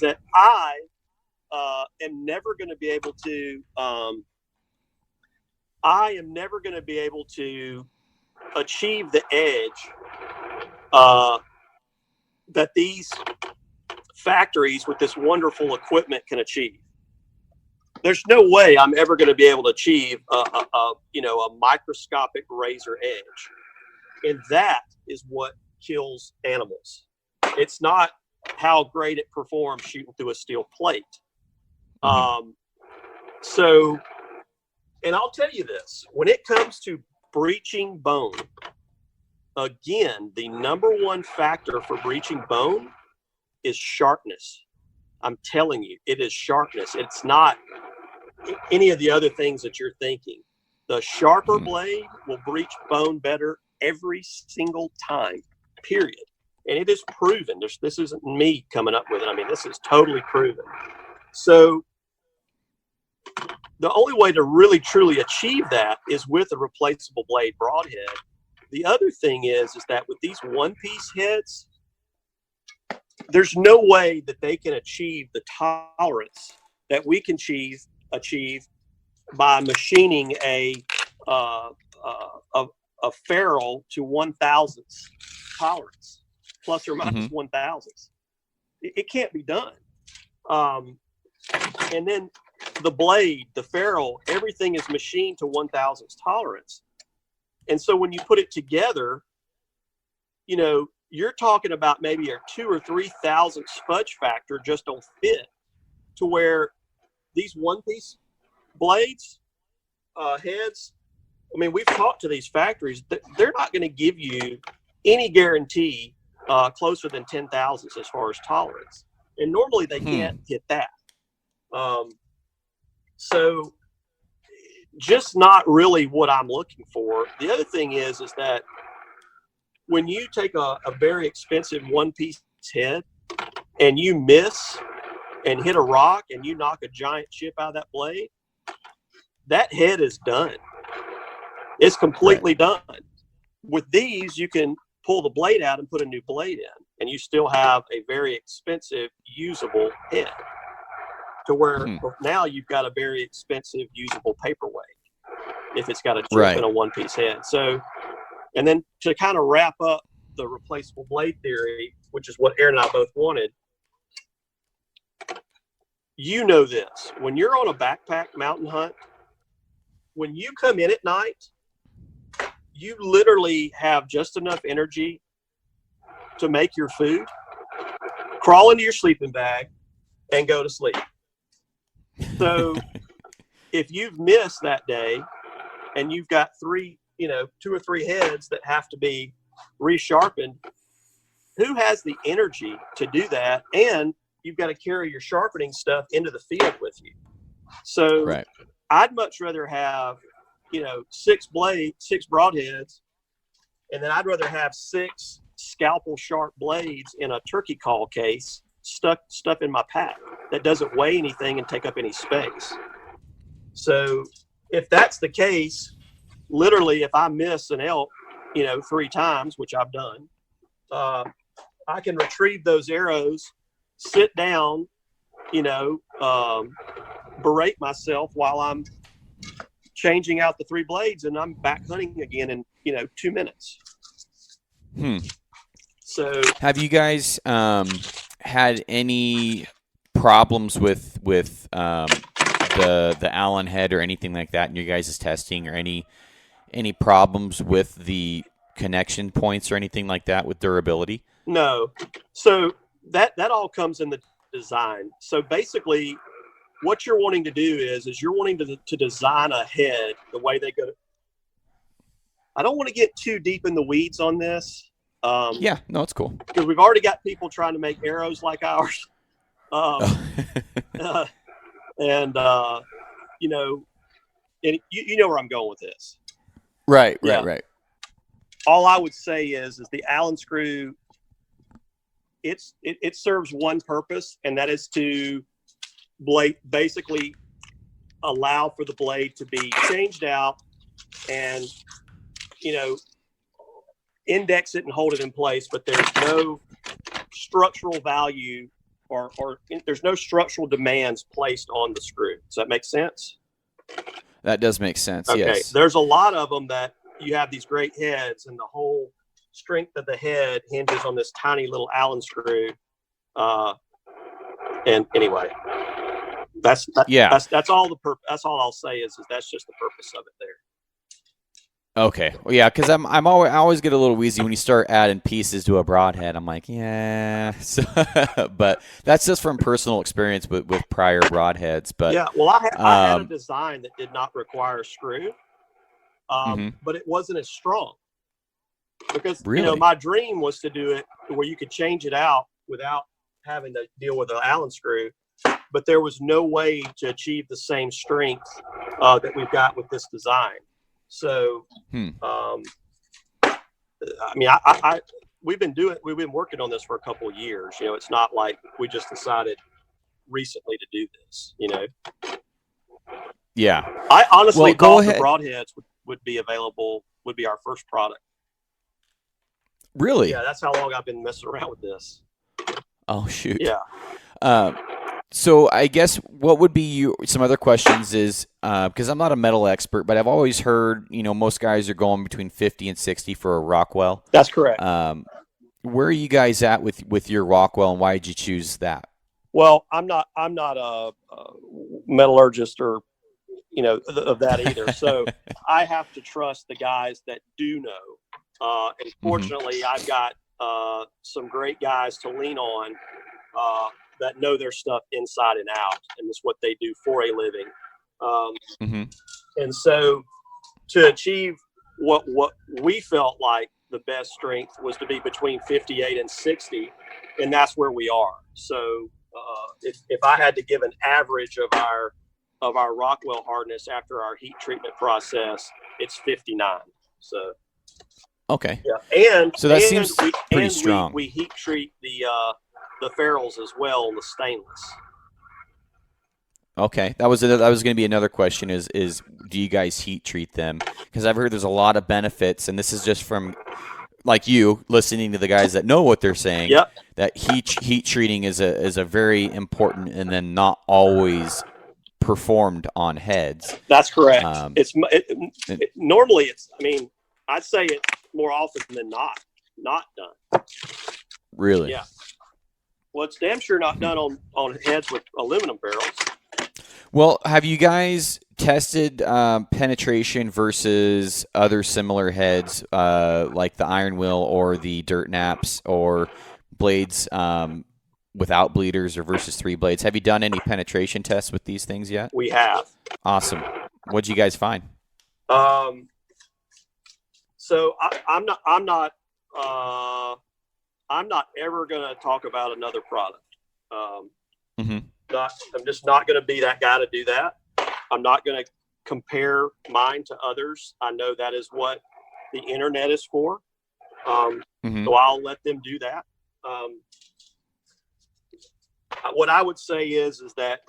that I am never going to be able to. I am never going to be able to achieve the edge that these factories with this wonderful equipment can achieve. There's no way I'm ever going to be able to achieve a microscopic razor edge, and that is what kills animals. It's not how great it performs shooting through a steel plate. So. And I'll tell you this, when it comes to breaching bone, again, the number one factor for breaching bone is sharpness. I'm telling you, it is sharpness. It's not any of the other things that you're thinking. The sharper blade will breach bone better every single time, period. And it is proven. This isn't me coming up with it. I mean, this is totally proven. So the only way to really truly achieve that is with a replaceable blade broadhead. The other thing is that with these one-piece heads, there's no way that they can achieve the tolerance that we can achieve by machining a ferrule to 1/1000th tolerance, plus or minus 1/1000th. It can't be done. And then the blade, the ferrule, everything is machined to 1/1000th tolerance. And so when you put it together, you're talking about maybe a 2,000 or 3,000 fudge factor just on fit, to where these one-piece blades, heads, I mean, we've talked to these factories, they're not going to give you any guarantee closer than 10,000 as far as tolerance. And normally they can't hit that. So just not really what I'm looking for. The other thing is that when you take a very expensive one-piece head and you miss and hit a rock and you knock a giant chip out of that blade, that head is done. It's completely done. With these, you can pull the blade out and put a new blade in, and you still have a very expensive, usable head. To where now you've got a very expensive, usable paperweight if it's got a chip and a one-piece head. So, and then to kind of wrap up the replaceable blade theory, which is what Aaron and I both wanted, this. When you're on a backpack mountain hunt, when you come in at night, you literally have just enough energy to make your food, crawl into your sleeping bag, and go to sleep. So if you've missed that day and you've got 2 or 3 heads that have to be resharpened, who has the energy to do that? And you've got to carry your sharpening stuff into the field with you. So Right. I'd much rather have, 6 broadheads, and then I'd rather have 6 scalpel sharp blades in a turkey call case stuck in my pack that doesn't weigh anything and take up any space. So if that's the case, literally if I miss an elk, 3 times, which I've done, I can retrieve those arrows, sit down, berate myself while I'm changing out the 3 blades, and I'm back hunting again in 2 minutes. So have you guys had any problems with the Allen head or anything like that in your guys' testing, or any problems with the connection points or anything like that with durability? No. So that all comes in the design. So basically what you're wanting to do is you're wanting to design a head the way they go. I don't want to get too deep in the weeds on this. Yeah, no, it's cool. Because we've already got people trying to make arrows like ours. And you know where I'm going with this. Right. All I would say is the Allen screw, it serves one purpose, and that is to basically allow for the blade to be changed out and index it and hold it in place, but there's no structural value or there's no structural demands placed on the screw. Does that make sense? That does make sense. Okay. Yes. There's a lot of them that you have these great heads, and the whole strength of the head hinges on this tiny little Allen screw. And anyway, that's all that's all I'll say is that's just the purpose of it there. Okay. Well, yeah, because I always get a little wheezy when you start adding pieces to a broadhead. I'm like, yeah. So, but that's just from personal experience with prior broadheads. But yeah, well, I had a design that did not require a screw, but it wasn't as strong because my dream was to do it where you could change it out without having to deal with an Allen screw. But there was no way to achieve the same strength that we've got with this design. So, I mean, we've been working on this for a couple of years. It's not like we just decided recently to do this. Yeah. I honestly thought the Broadheads would be available, would be our first product. Really? Yeah, that's how long I've been messing around with this. Oh shoot. Yeah. So I guess what would be some other questions is because I'm not a metal expert, but I've always heard most guys are going between 50 and 60 for a Rockwell. That's correct. Where are you guys at with your Rockwell, and why did you choose that? Well, I'm not a metallurgist or of that either. So I have to trust the guys that do know. And fortunately, I've got some great guys to lean on. That know their stuff inside and out, and it's what they do for a living. And so to achieve what we felt like the best strength was to be between 58 and 60, and that's where we are. So if I had to give an average of our Rockwell hardness after our heat treatment process, it's 59. So okay, yeah, and so that seems pretty strong. We heat treat the ferrules as well, the stainless. Okay, that was going to be another question. Is do you guys heat treat them? Because I've heard there's a lot of benefits, and this is just from like you listening to the guys that know what they're saying. Yep. That heat treating is a very important, and then not always performed on heads. That's correct. Normally it's. I mean, I'd say it's more often than not done. Really? Yeah. Well, it's damn sure not done on heads with aluminum barrels. Well, have you guys tested penetration versus other similar heads like the Iron Will or the Dirt Naps or blades without bleeders or versus 3 blades? Have you done any penetration tests with these things yet? We have. Awesome. What'd you guys find? So I'm not I'm not ever going to talk about another product. Mm-hmm. I'm just not going to be that guy to do that. I'm not going to compare mine to others. I know that is what the internet is for. So I'll let them do that. What I would say is that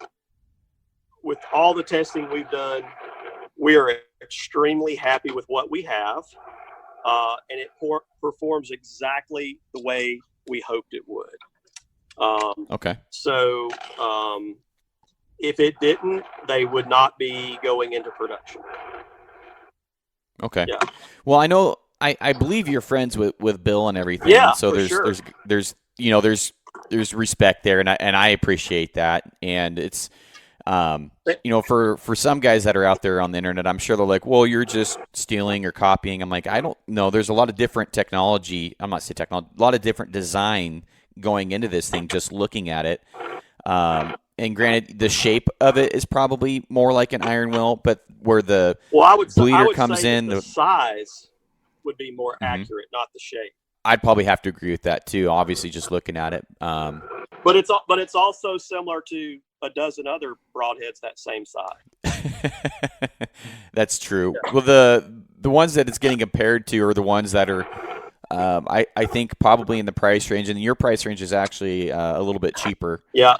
with all the testing we've done, we are extremely happy with what we have, and it performs exactly the way we hoped it would. Okay. So if it didn't, they would not be going into production. Okay. Yeah. Well, I know I believe you're friends with Bill and everything. Yeah, So there's there's respect there, and I appreciate that. And it's for some guys that are out there on the internet, I'm sure they're like, well, you're just stealing or copying. I'm like, I don't know. There's a lot of different technology. I'm not saying technology, a lot of different design going into this thing, just looking at it. And granted, the shape of it is probably more like an iron will, but where the bleeder comes in, the size would be more accurate, not the shape. I'd probably have to agree with that too. Obviously, just looking at it. But it's also similar to a dozen other broadheads that same size. That's true. Yeah. Well, the ones that it's getting compared to are the ones that are, I think, probably in the price range, and your price range is actually a little bit cheaper. Yeah.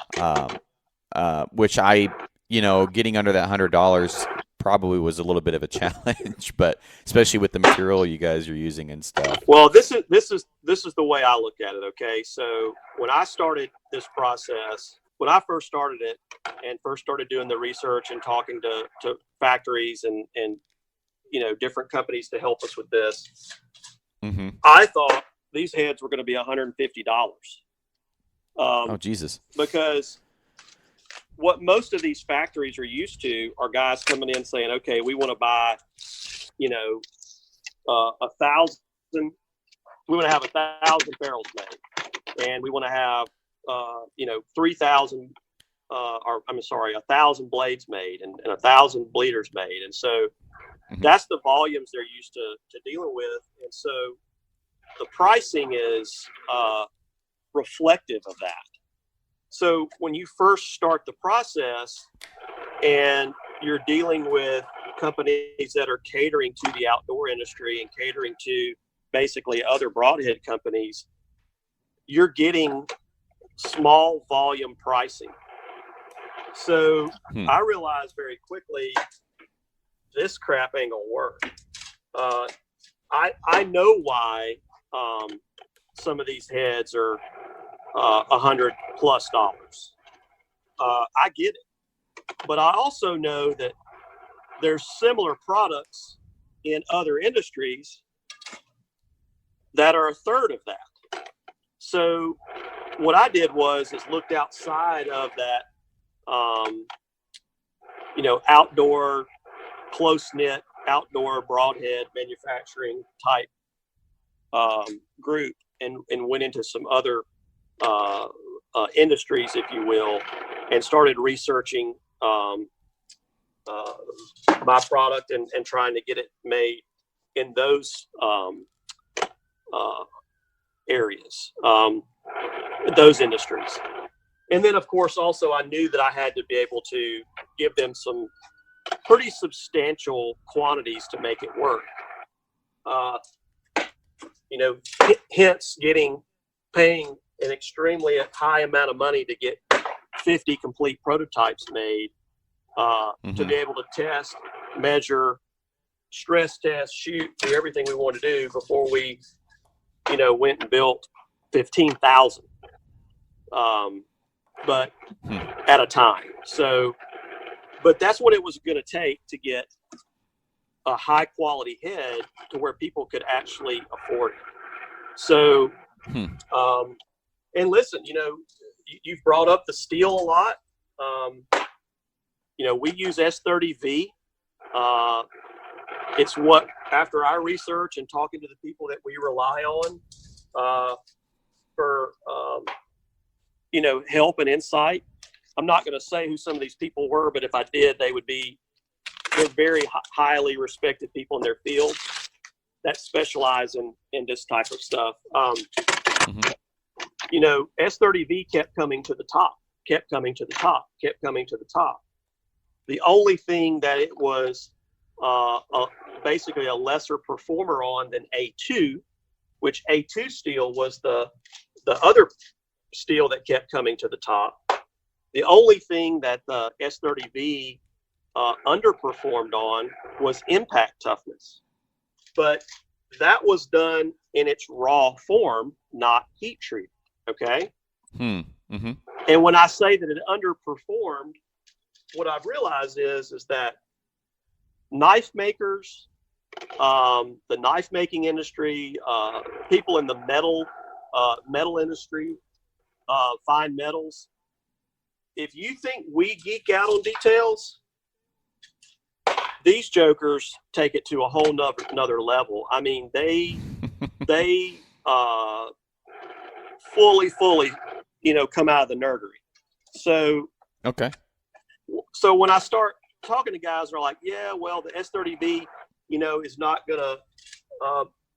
Which getting under that $100 probably was a little bit of a challenge, but especially with the material you guys are using and stuff. Well, this is the way I look at it. Okay, so when I started this process, when I first started it and first started doing the research and talking to factories and different companies to help us with this, I thought these heads were going to be $150. Oh, Jesus! Because what most of these factories are used to are guys coming in saying, okay, we want to buy, 1,000, we want to have 1,000 barrels made, and we want to have, 3,000, 1,000 blades made and 1,000 bleeders made. And so that's the volumes they're used to dealing with. And so the pricing is reflective of that. So when you first start the process and you're dealing with companies that are catering to the outdoor industry and catering to basically other broadhead companies, you're getting small volume pricing. So I realized very quickly, this crap ain't gonna work. I know why some of these heads are $100+ I get it, but I also know that there's similar products in other industries that are a third of that. So what I did was looked outside of that, outdoor, close-knit outdoor broadhead manufacturing type group and went into some other industries, if you will, and started researching my product and trying to get it made in those areas, those industries. And then, of course, also I knew that I had to be able to give them some pretty substantial quantities to make it work. Hence paying an extremely high amount of money to get 50 complete prototypes made, to be able to test, measure, stress test, shoot, do everything we want to do before we, went and built 15,000, but at a time. So, but that's what it was going to take to get a high quality head to where people could actually afford it. So, and listen, you've brought up the steel a lot. We use S30V. It's what, after our research and talking to the people that we rely on for, help and insight. I'm not going to say who some of these people were, but if I did, they're very highly respected people in their field that specialize in this type of stuff. S30V kept coming to the top, kept coming to the top, kept coming to the top. The only thing that it was basically a lesser performer on than A2, which A2 steel was the other steel that kept coming to the top. The only thing that the S30V underperformed on was impact toughness. But that was done in its raw form, not heat treated. Okay. Mm-hmm. And when I say that it underperformed, what I've realized is that knife makers, the knife making industry, people in the metal industry, fine metals. If you think we geek out on details, these jokers take it to a whole nother level. I mean, they fully, come out of the nerdery. So when I start talking to guys, they're like, yeah, well, the S30V, is not going to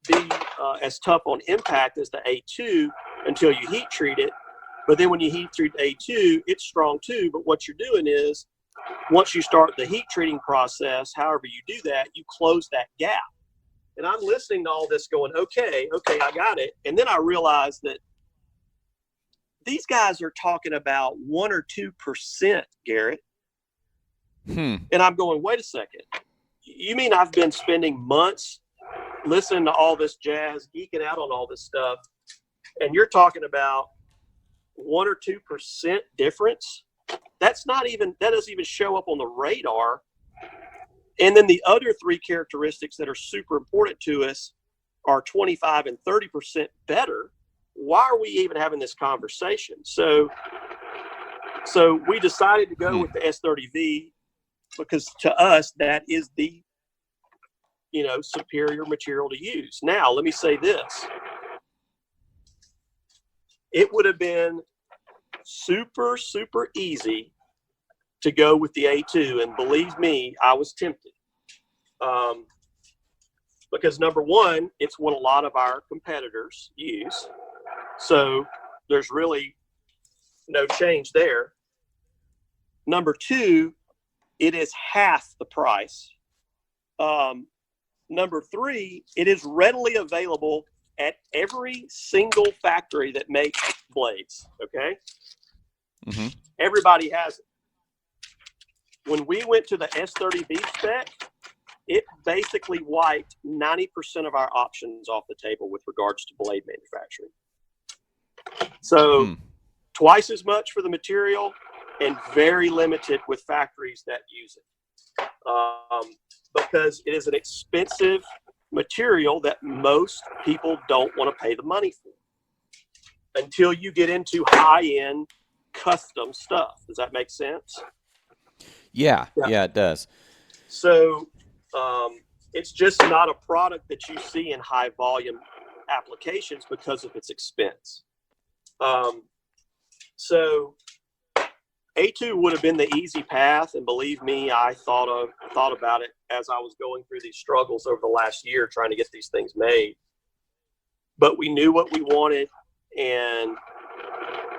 be as tough on impact as the A2 until you heat treat it. But then when you heat treat A2, it's strong too. But what you're doing is, once you start the heat treating process, however you do that, you close that gap. And I'm listening to all this going, okay, I got it. And then I realized that these guys are talking about 1 or 2%, Garrett. And I'm going, wait a second. You mean I've been spending months listening to all this jazz, geeking out on all this stuff, and you're talking about 1 or 2% difference? That doesn't even show up on the radar. And then the other 3 characteristics that are super important to us are 25 and 30% better. Why are we even having this conversation? So we decided to go with the S30V because to us, that is the, superior material to use. Now, let me say this. It would have been super, super easy to go with the A2. And believe me, I was tempted. Because number one, it's what a lot of our competitors use. So there's really no change there. Number two, it is half the price. Number three, it is readily available at every single factory that makes blades. Okay. Mm-hmm. Everybody has it. When we went to the S30V spec, it basically wiped 90% of our options off the table with regards to blade manufacturing. So twice as much for the material and very limited with factories that use it. Because it is an expensive material that most people don't want to pay the money for until you get into high-end custom stuff. Does that make sense? Yeah, it does. So it's just not a product that you see in high volume applications because of its expense. So A2 would have been the easy path, and believe me, I thought about it as I was going through these struggles over the last year trying to get these things made. But we knew what we wanted, and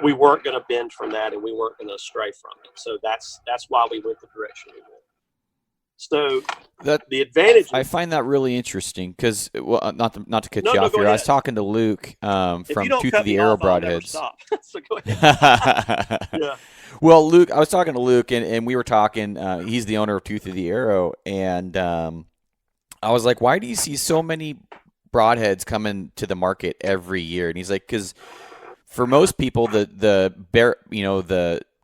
we weren't going to bend from that, and we weren't going to stray from it. So that's why we went the direction we went. So the advantage. I find that really interesting because, not to cut you off here. Ahead. I was talking to Luke from Tooth of the Arrow Broadheads. So go ahead. Yeah. Well, Luke, I was talking to Luke, and we were talking. He's the owner of Tooth of the Arrow, and I was like, "Why do you see so many broadheads coming to the market every year?" And he's like, "Because for most people, the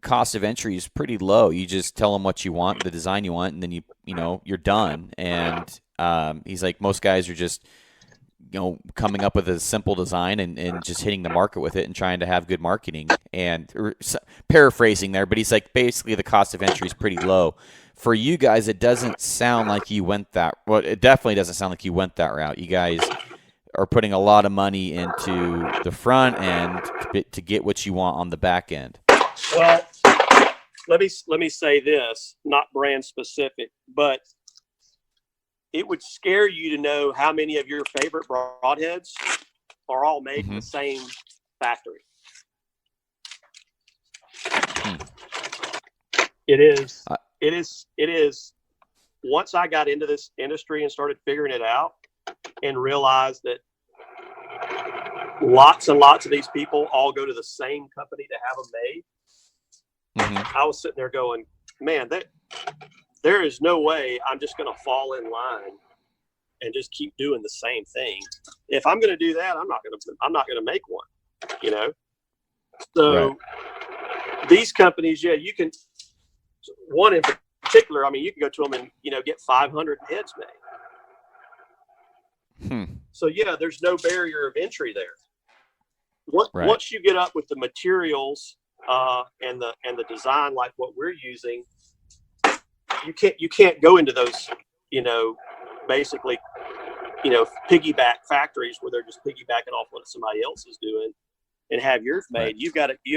cost of entry is pretty low. You just tell them what you want, the design you want, and then you're done." And he's like, most guys are just coming up with a simple design and just hitting the market with it and trying to have good marketing. And paraphrasing there, but he's like, basically the cost of entry is pretty low. For you guys, it doesn't sound like you went that. Well, it definitely doesn't sound like you went that route. You guys are putting a lot of money into the front end to get what you want on the back end. Well, let me say this, not brand specific, but it would scare you to know how many of your favorite broadheads are all made in the same factory. It is. Uh, It is. It is. Once I got into this industry and started figuring it out and realized that lots and lots of these people all go to the same company to have them made, I was sitting there going, man, there is no way I'm just going to fall in line and just keep doing the same thing. If I'm going to do that, I'm not going to make one, you know? So these companies, yeah, you can, one in particular, I mean, you can go to them and, you know, get 500 heads made. So yeah, there's no barrier of entry there. Once you get up with the materials and the design like what we're using, you can't go into those, you know, basically, you know, piggyback factories where they're just piggybacking off what somebody else is doing and have yours made. You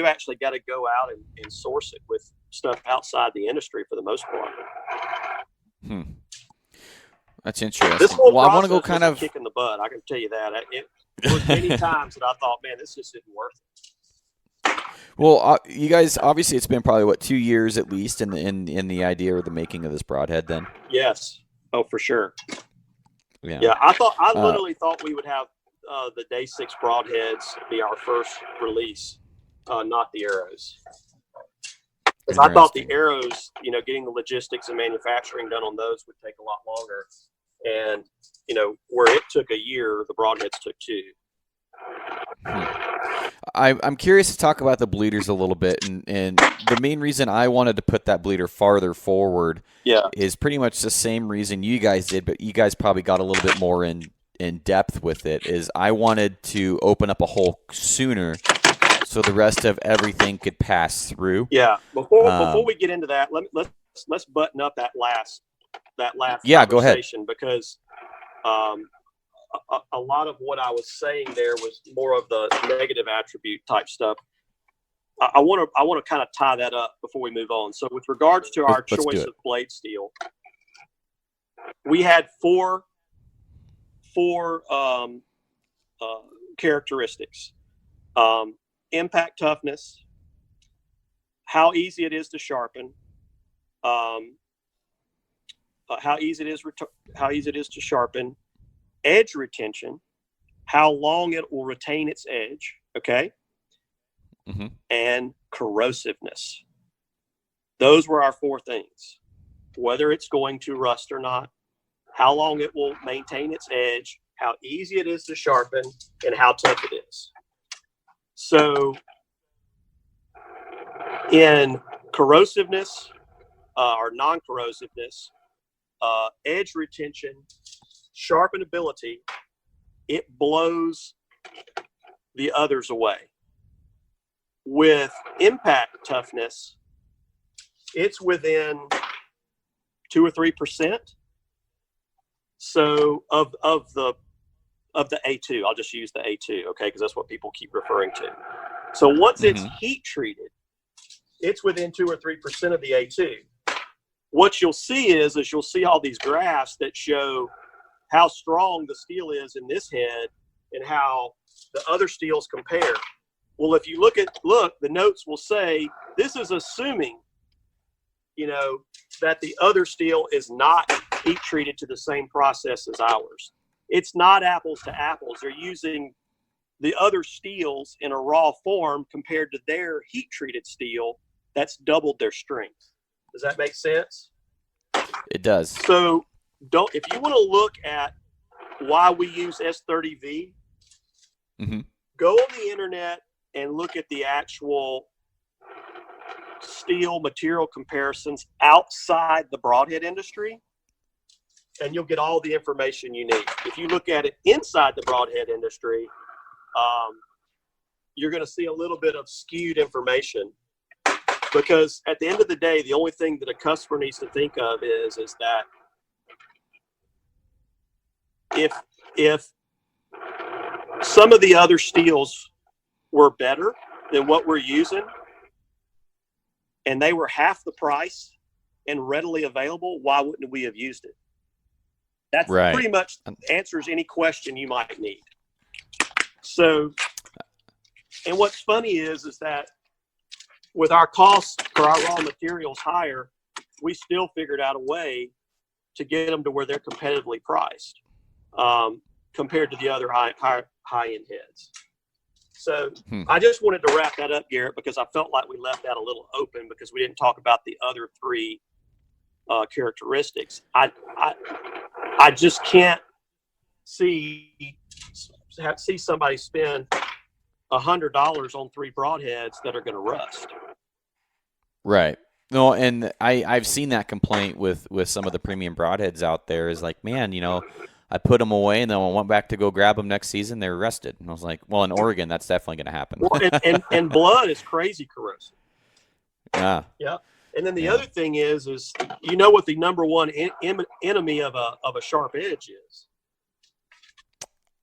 actually got to go out and source it with stuff outside the industry for the most part. That's interesting. This whole I want to process go kind of kick in the butt. I can tell you that. There was many times that I thought, man, this just isn't worth it. Well, you guys, obviously, it's been probably 2 years at least in the idea or the making of this Broadhead. Then, yes, oh for sure. Yeah. I literally thought we would have the Day 6 Broadheads be our first release, not the arrows. Because I thought the arrows, you know, getting the logistics and manufacturing done on those would take a lot longer. And, you know, where it took a year, the Broadheads took 2. I'm curious to talk about the bleeders a little bit, and the main reason I wanted to put that bleeder farther forward is pretty much the same reason you guys did, but you guys probably got a little bit more in depth with it, is I wanted to open up a hole sooner so the rest of everything could pass through. Yeah. Before we get into that, let's button up that last conversation, go ahead. Because a lot of what I was saying there was more of the negative attribute type stuff. I want to kind of tie that up before we move on. So with regards to our choice of blade steel, we had four characteristics: impact toughness, how easy it is to sharpen, how easy it is to sharpen, edge retention, how long it will retain its edge, okay, and corrosiveness. Those were our 4 things: whether it's going to rust or not, how long it will maintain its edge, how easy it is to sharpen, and how tough it is. So in corrosiveness or non-corrosiveness, edge retention, sharpenability, it blows the others away. With impact toughness, it's within 2 or 3%. So of the A2, I'll just use the A2, okay, because that's what people keep referring to. So once it's heat treated, it's within 2 or 3% of the A2. What you'll see is you'll see all these graphs that show how strong the steel is in this head and how the other steels compare. Well, if you look, the notes will say this is assuming, you know, that the other steel is not heat treated to the same process as ours. It's not apples to apples. They're using the other steels in a raw form compared to their heat treated steel that's doubled their strength. Does that make sense? It does. So if you want to look at why we use S30V, go on the internet and look at the actual steel material comparisons outside the broadhead industry, and you'll get all the information you need. If you look at it inside the broadhead industry, you're going to see a little bit of skewed information, because at the end of the day, the only thing that a customer needs to think of is that if some of the other steels were better than what we're using and they were half the price and readily available, why wouldn't we have used it? That pretty much answers any question you might need. So, and what's funny is that with our costs for our raw materials higher, we still figured out a way to get them to where they're competitively priced compared to the other high-end heads. So I just wanted to wrap that up, Garrett, because I felt like we left that a little open because we didn't talk about the other three characteristics. I just can't see somebody spend $100 on 3 broadheads that are going to rust. Right. No, and I've seen that complaint with some of the premium broadheads out there is like, man, I put them away and then I went back to go grab them next season. They're rusted. And I was like, well, in Oregon, that's definitely going to happen. Well, and blood is crazy corrosive. Yeah. Yeah. And then the other thing is what the number one enemy of a sharp edge is?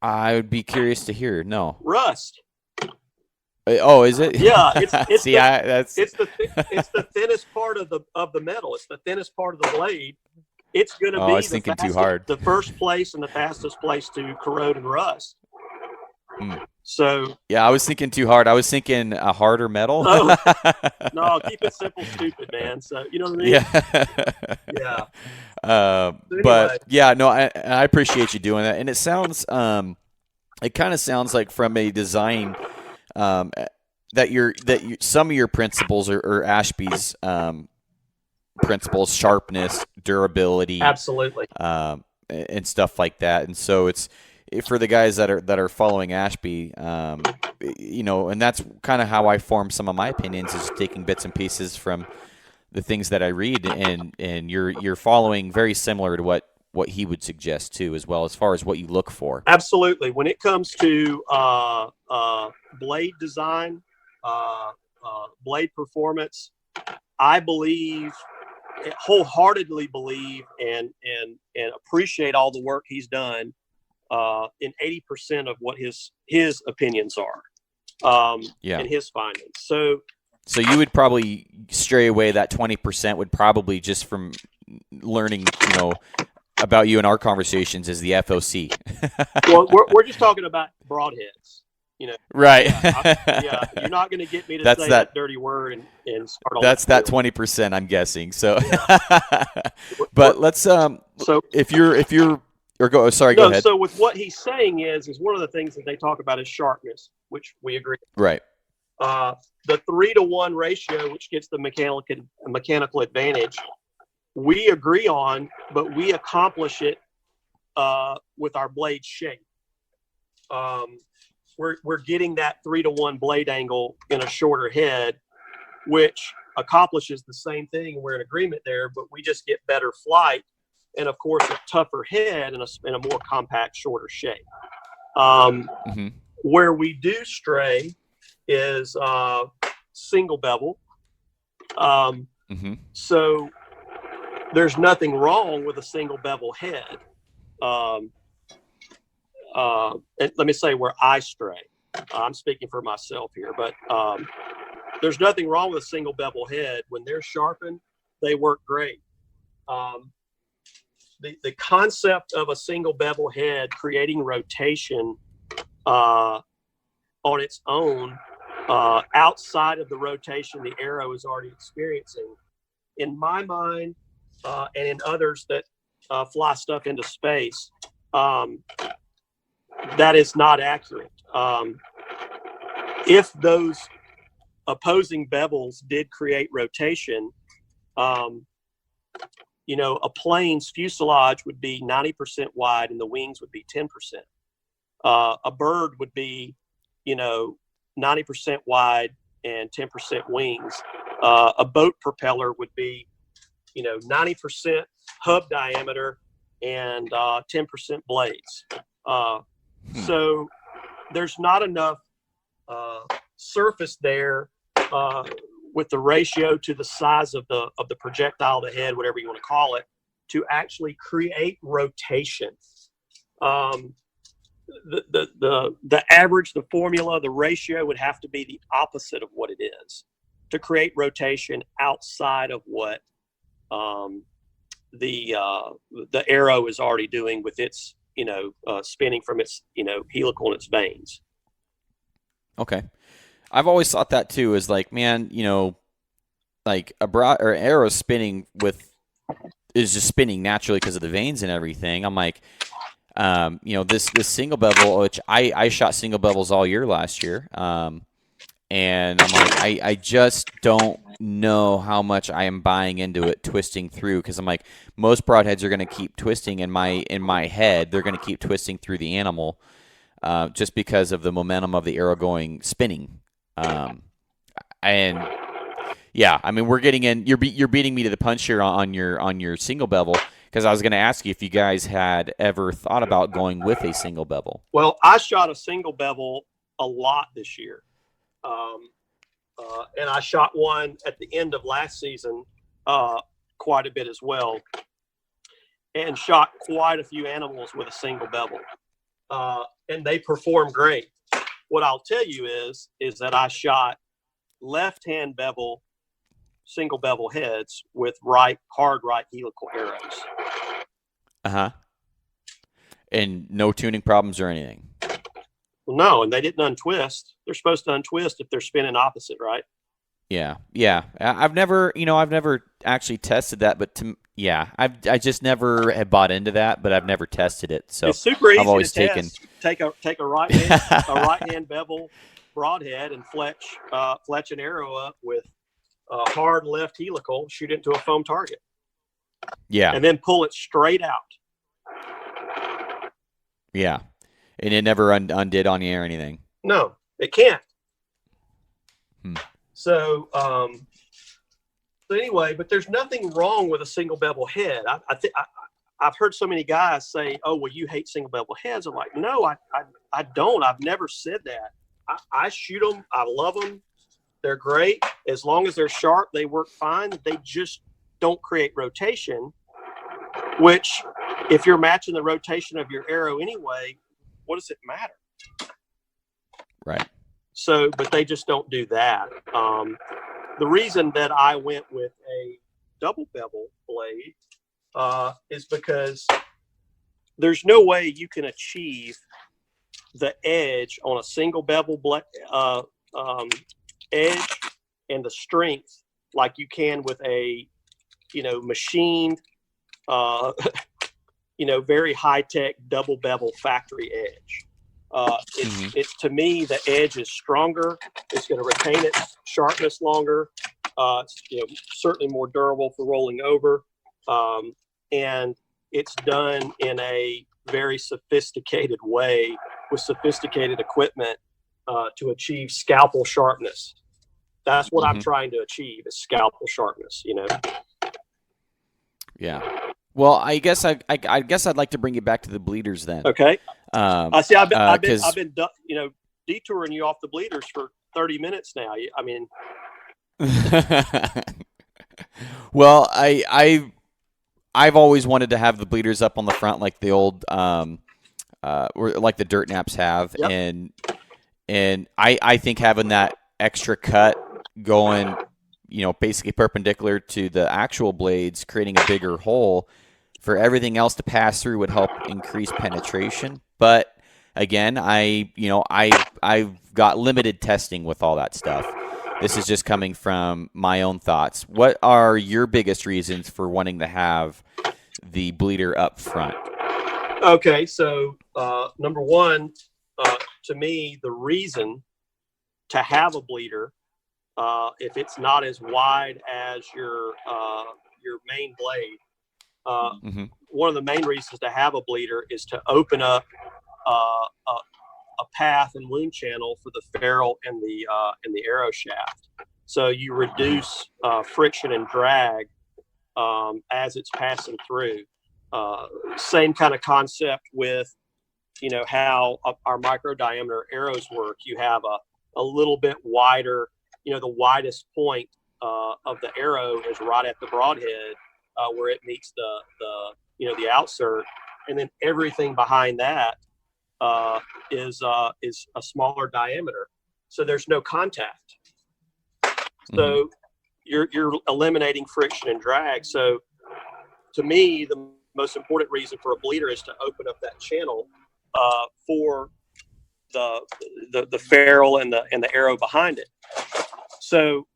I would be curious to hear. No. Rust. Oh, is it? Yeah, it's See, it's the thinnest part of the metal. It's the thinnest part of the blade. It's going to be I was thinking too hard. The first place and the fastest place to corrode and rust. So yeah, I was thinking too hard. I was thinking a harder metal. No, keep it simple, stupid, man. So you know what I mean? Yeah. So anyway. But yeah, no, I appreciate you doing that, and it sounds, it kind of sounds like from a design, that some of your principles are Ashby's principles, sharpness, durability, Absolutely, and stuff like that, and so it's. For the guys that are following Ashby, and that's kind of how I form some of my opinions, is taking bits and pieces from the things that I read, and you're following very similar to what he would suggest too, as well, as far as what you look for. Absolutely. When it comes to blade design, blade performance, I wholeheartedly believe and appreciate all the work he's done. In 80% of what his opinions are, and his findings. So you would probably stray away. That 20% would probably, just from learning, about you in our conversations, is the FOC. Well, we're just talking about broadheads, Right. You're not going to get me to say that dirty word and start on. That's that 20%, I'm guessing. So, but let's so if you're. Or go. Sorry, go ahead. So with what he's saying is one of the things that they talk about is sharpness, which we agree. Right. The 3-to-1 ratio, which gets the mechanical advantage, we agree on, but we accomplish it with our blade shape. We're getting that 3-to-1 blade angle in a shorter head, which accomplishes the same thing. We're in agreement there, but we just get better flight. And of course, a tougher head and a more compact, shorter shape. Where we do stray is single bevel. So there's nothing wrong with a single bevel head. And let me say where I stray. I'm speaking for myself here, but there's nothing wrong with a single bevel head. When they're sharpened, they work great. The concept of a single bevel head creating rotation on its own, outside of the rotation the arrow is already experiencing, in my mind, and in others that fly stuff into space, that is not accurate. If those opposing bevels did create rotation, a plane's fuselage would be 90% wide and the wings would be 10%. A bird would be, 90% wide and 10% wings. A boat propeller would be, 90% hub diameter and 10% blades. So there's not enough surface there with the ratio to the size of the projectile, the head, whatever you want to call it, to actually create rotation. The average, the formula, the ratio would have to be the opposite of what it is to create rotation outside of what the arrow is already doing with its spinning from its helical and its vanes. Okay. I've always thought that too. Is like, man, like a broad or arrow spinning is just spinning naturally because of the vanes and everything. I'm like, this single bevel, which I shot single bevels all year last year, and I'm like, I just don't know how much I am buying into it twisting through, because I'm like, most broadheads are going to keep twisting in my head. They're going to keep twisting through the animal, just because of the momentum of the arrow going spinning. And yeah, I mean, we're getting in. You're beating me to the punch here on your single bevel, because I was going to ask you if you guys had ever thought about going with a single bevel. Well, I shot a single bevel a lot this year, and I shot one at the end of last season quite a bit as well, and shot quite a few animals with a single bevel, and they perform great. What I'll tell you is that I shot left-hand bevel single bevel heads with hard right helical arrows. And no tuning problems or anything. Well, no, and they didn't untwist. They're supposed to untwist if they're spinning opposite, right? Yeah. I've never actually tested that, but I just never have bought into that, but I've never tested it. So it's super easy I've always to test. Take a right hand bevel broadhead and fletch an arrow up with a hard left helical, shoot it into a foam target. Yeah. And then pull it straight out. Yeah. And it never undid on you or anything. No, it can't. So anyway, but there's nothing wrong with a single bevel head. I've heard so many guys say, "Oh, well, you hate single bevel heads." I'm like, no, I don't. I've never said that. I shoot them. I love them. They're great. As long as they're sharp, they work fine. They just don't create rotation, which if you're matching the rotation of your arrow anyway, what does it matter? Right. So, but they just don't do that. The reason that I went with a double bevel blade is because there's no way you can achieve the edge on a single bevel edge and the strength like you can with a machined very high-tech double bevel factory edge. It's to me, the edge is stronger. It's going to retain its sharpness longer. It's certainly more durable for rolling over, and it's done in a very sophisticated way with sophisticated equipment to achieve scalpel sharpness. That's what I'm trying to achieve, is scalpel sharpness. Yeah. Well, I guess I'd like to bring you back to the bleeders then. Okay. I see. I've been detouring you off the bleeders for 30 minutes now. I mean, well, I've always wanted to have the bleeders up on the front like the old like the dirt naps have, yep. and I think having that extra cut going, basically perpendicular to the actual blades, creating a bigger hole for everything else to pass through would help increase penetration. But again, I've got limited testing with all that stuff. This is just coming from my own thoughts. What are your biggest reasons for wanting to have the bleeder up front? Okay, so number one, to me, the reason to have a bleeder, if it's not as wide as your main blade, one of the main reasons to have a bleeder is to open up a path and wound channel for the ferrule and the arrow shaft. So you reduce friction and drag as it's passing through. Same kind of concept with how our micro diameter arrows work. You have a little bit wider, the widest point of the arrow is right at the broadhead where it meets the outsert, and then everything behind that is a smaller diameter, so there's no contact. So you're eliminating friction and drag. So to me, the most important reason for a bleeder is to open up that channel for the ferrule and the arrow behind it. So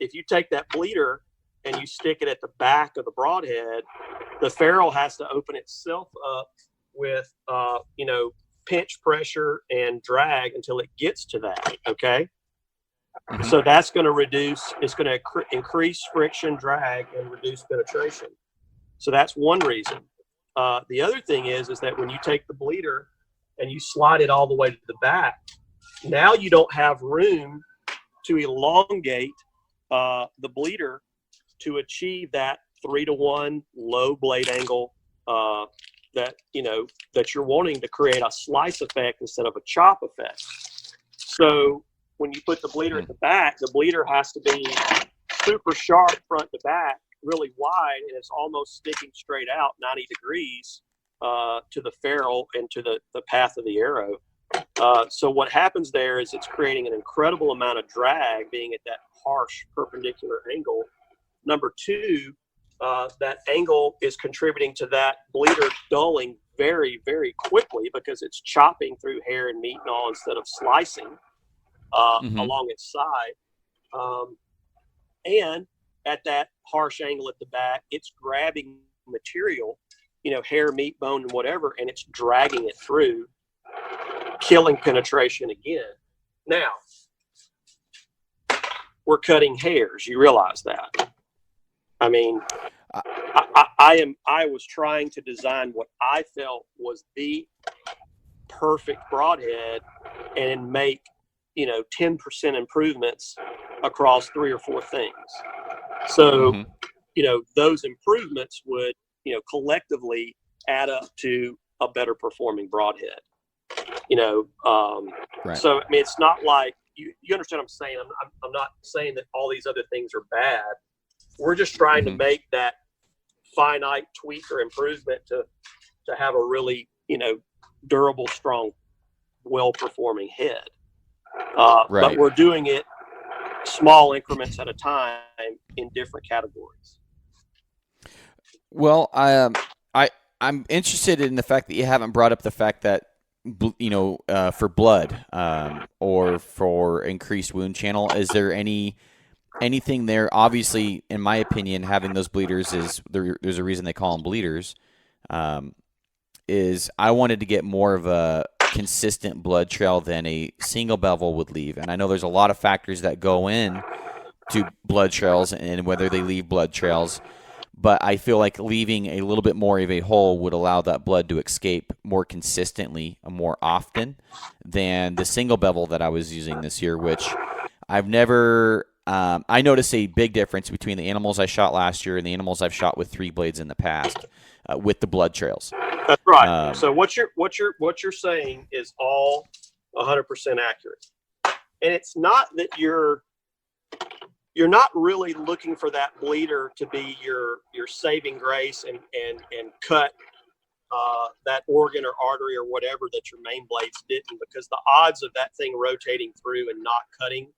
if you take that bleeder and you stick it at the back of the broadhead, the ferrule has to open itself up with pinch pressure and drag until it gets to that. Okay. Mm-hmm. So that's going to increase friction, drag, and reduce penetration. So that's one reason. The other thing is that when you take the bleeder and you slide it all the way to the back, now you don't have room to elongate the bleeder to achieve that 3-to-1 low blade angle that you're wanting to create a slice effect instead of a chop effect. So when you put the bleeder at the back, the bleeder has to be super sharp front to back, really wide, and it's almost sticking straight out 90 degrees to the ferrule and to the path of the arrow. So what happens there is it's creating an incredible amount of drag being at that harsh perpendicular angle. Number two, that angle is contributing to that bleeder dulling very, very quickly because it's chopping through hair and meat and all instead of slicing along its side. And at that harsh angle at the back, it's grabbing material, hair, meat, bone, and whatever, and it's dragging it through, killing penetration again. Now, we're cutting hairs. You realize that. I mean, I was trying to design what I felt was the perfect broadhead and make 10% improvements across 3 or 4 things. So those improvements would collectively add up to a better performing broadhead. Right. So I mean, it's not like you understand what I'm saying. I'm not saying that all these other things are bad. We're just trying to make that finite tweak or improvement to have a really durable, strong, well-performing head. Right. But we're doing it small increments at a time in different categories. Well, I'm interested in the fact that you haven't brought up the fact that for blood or for increased wound channel. Is there anything there? Obviously, in my opinion, having those bleeders there's a reason they call them bleeders. Is I wanted to get more of a consistent blood trail than a single bevel would leave, and I know there's a lot of factors that go in to blood trails and whether they leave blood trails. But I feel like leaving a little bit more of a hole would allow that blood to escape more consistently, more often than the single bevel that I was using this year, which I've never. I noticed a big difference between the animals I shot last year and the animals I've shot with 3 blades in the past with the blood trails. That's right. So what you're saying is all 100% accurate, and it's not that you're not really looking for that bleeder to be your saving grace and cut that organ or artery or whatever that your main blades didn't, because the odds of that thing rotating through and not cutting,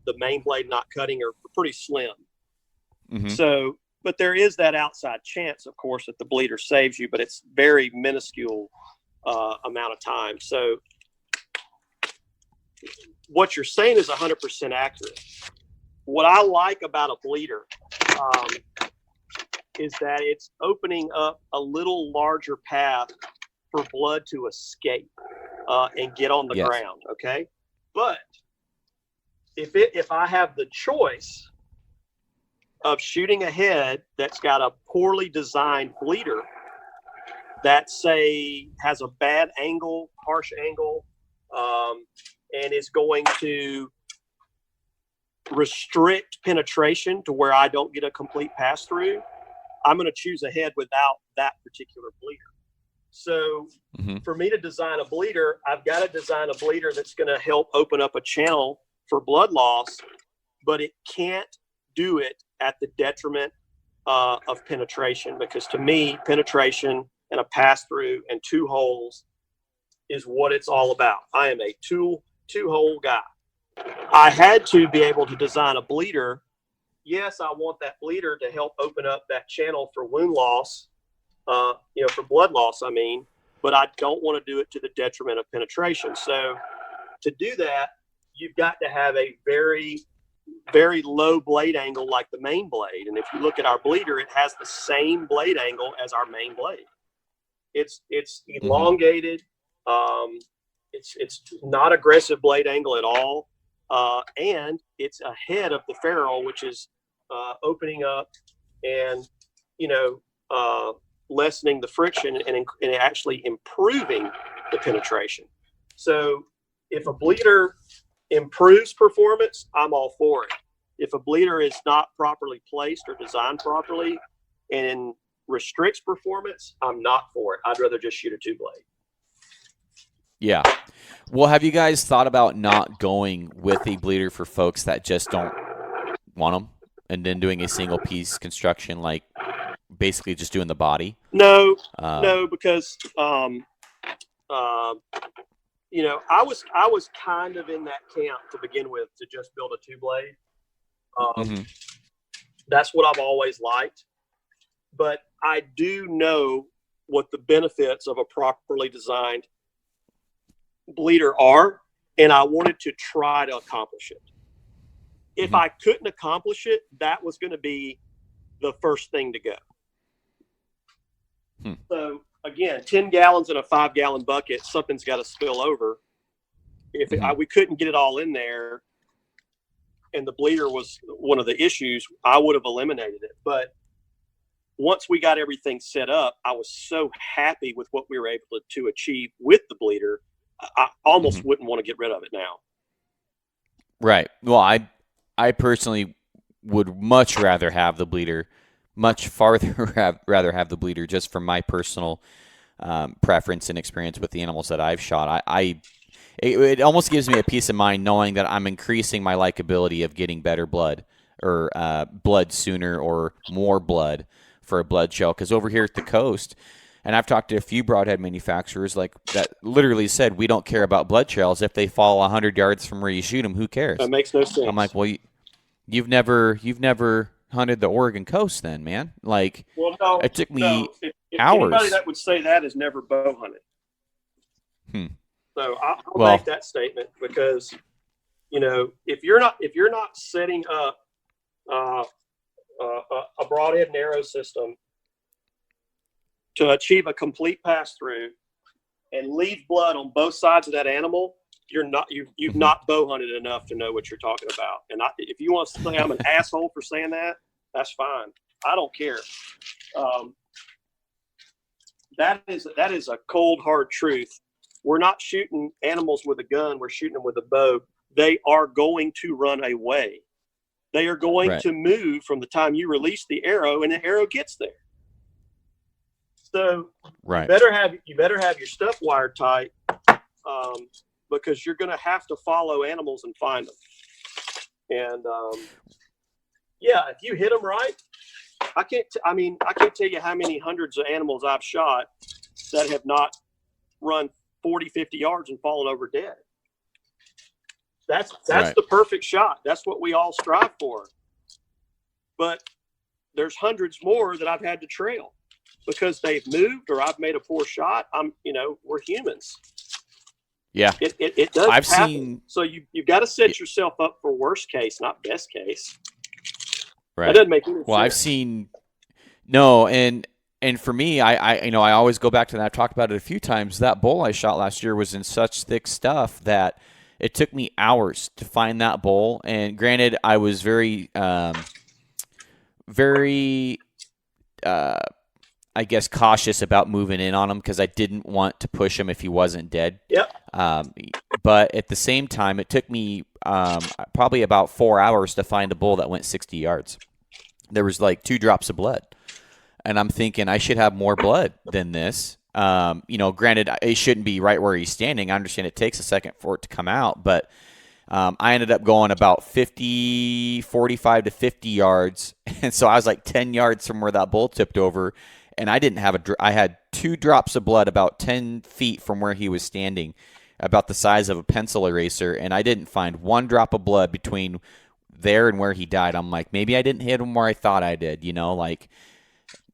the main blade not cutting, are pretty slim. So, but there is that outside chance, of course, that the bleeder saves you, but it's very minuscule amount of time. So what you're saying is 100% accurate. What I like about a bleeder is that it's opening up a little larger path for blood to escape and get on the ground. Okay. But if I have the choice of shooting a head that's got a poorly designed bleeder that, say, has a bad angle, harsh angle, and is going to restrict penetration to where I don't get a complete pass through, I'm going to choose a head without that particular bleeder. So for me to design a bleeder, I've got to design a bleeder that's going to help open up a channel for blood loss, but it can't do it at the detriment of penetration, because to me, penetration and a pass through and 2 holes is what it's all about. I am a two-hole guy. I had to be able to design a bleeder. Yes, I want that bleeder to help open up that channel for wound loss, for blood loss, I mean. but I don't want to do it to the detriment of penetration. So to do that, you've got to have a very, very low blade angle like the main blade. And if you look at our bleeder, it has the same blade angle as our main blade. It's elongated. It's not aggressive blade angle at all. And it's ahead of the ferrule, which is opening up and, lessening the friction and actually improving the penetration. So if a bleeder improves performance, I'm all for it. If a bleeder is not properly placed or designed properly and restricts performance, I'm not for it. I'd rather just shoot a 2-blade. Yeah. Well, have you guys thought about not going with a bleeder for folks that just don't want them, and then doing a single piece construction, like basically just doing the body? No, because I was kind of in that camp to begin with, to just build a 2-blade. That's what I've always liked. But I do know what the benefits of a properly designed bleeder are, and I wanted to try to accomplish it. If I couldn't accomplish it, that was going to be the first thing to go. So again, 10 gallons in a 5-gallon bucket, something's got to spill over. If we couldn't get it all in there, and the bleeder was one of the issues, I would have eliminated it. But once we got everything set up, I was so happy with what we were able to achieve with the bleeder. I almost wouldn't want to get rid of it now. Right. Well, I personally would much rather have the bleeder, much farther rather have the bleeder, just from my personal preference and experience with the animals that I've shot. It almost gives me a peace of mind knowing that I'm increasing my likability of getting better blood, or blood sooner, or more blood for a blood shell. Because over here at the coast, and I've talked to a few broadhead manufacturers like that literally said, we don't care about blood shells. If they fall 100 yards from where you shoot them, who cares? That makes no sense. I'm like, well, you've never hunted the Oregon coast then, man. Like, well, no, it took me if hours. Anybody that would say that has never bow hunted. So I'll make that statement, because, if you're not setting up a broadhead and arrow system to achieve a complete pass through and leave blood on both sides of that animal, you've not bow hunted enough to know what you're talking about. And if you want to say I'm an asshole for saying that, that's fine. I don't care. That is a cold, hard truth. We're not shooting animals with a gun. We're shooting them with a bow. They are going to run away. They are going to move from the time you release the arrow and the arrow gets there. So you better have your stuff wired tight, because you're going to have to follow animals and find them. And if you hit them right, I can't tell you how many hundreds of animals I've shot that have not run 40, 50 yards and fallen over dead. That's the perfect shot. That's what we all strive for. But there's hundreds more that I've had to trail because they've moved or I've made a poor shot. We're humans. Yeah. It does happen. So you've got to set yourself up for worst case, not best case. Right. That doesn't make any sense. Well, I've seen and for me, I always go back to that. I've talked about it a few times. That bull I shot last year was in such thick stuff that it took me hours to find that bull. And granted, I was very, I guess, cautious about moving in on him because I didn't want to push him if he wasn't dead. Yep. But at the same time, it took me probably about 4 hours to find a bull that went 60 yards. There was like 2 drops of blood. And I'm thinking I should have more blood than this. Granted, it shouldn't be right where he's standing. I understand it takes a second for it to come out. But I ended up going about 45 to 50 yards. And so I was like 10 yards from where that bull tipped over. And I didn't have I had 2 drops of blood about 10 feet from where he was standing, about the size of a pencil eraser. And I didn't find 1 drop of blood between there and where he died. I'm like, maybe I didn't hit him where I thought I did,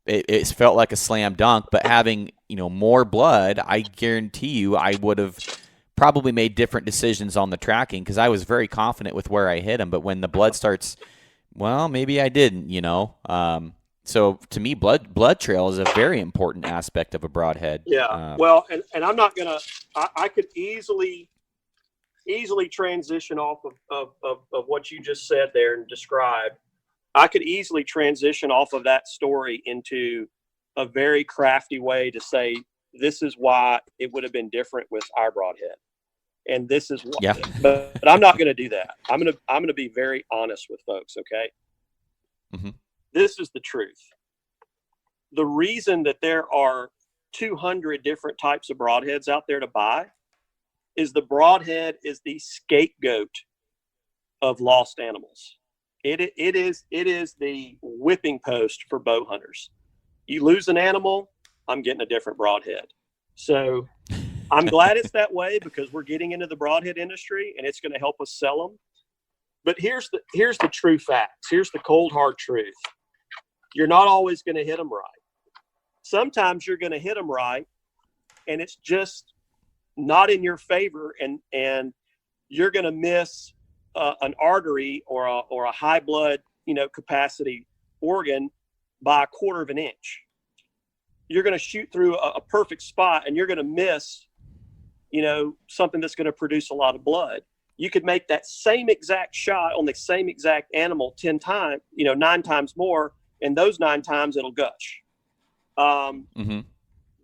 It felt like a slam dunk, but having, more blood, I guarantee you I would have probably made different decisions on the tracking because I was very confident with where I hit him. But when the blood starts, well, maybe I didn't, So to me, blood trail is a very important aspect of a broadhead. Yeah. Well, and I'm not going to, I could easily transition off of what you just said there and described. I could easily transition off of that story into a very crafty way to say, this is why it would have been different with our broadhead. And this is why, Yeah. but I'm not going to do that. I'm going to be very honest with folks. Okay. Mm-hmm. This is the truth. The reason that there are 200 different types of broadheads out there to buy is the broadhead is the scapegoat of lost animals. It is the whipping post for bow hunters. You lose an animal, I'm getting a different broadhead. So I'm glad it's that way because we're getting into the broadhead industry and it's going to help us sell them. But here's the true facts. Here's the cold hard truth. You're not always going to hit them right. Sometimes you're going to hit them right and it's just not in your favor, and you're going to miss an artery or a high blood capacity organ by 1/4 of an inch. You're going to shoot through a perfect spot and you're going to miss something that's going to produce a lot of blood. You could make that same exact shot on the same exact animal 10 times, 9 times more, and those 9 times it'll gush. Mm-hmm.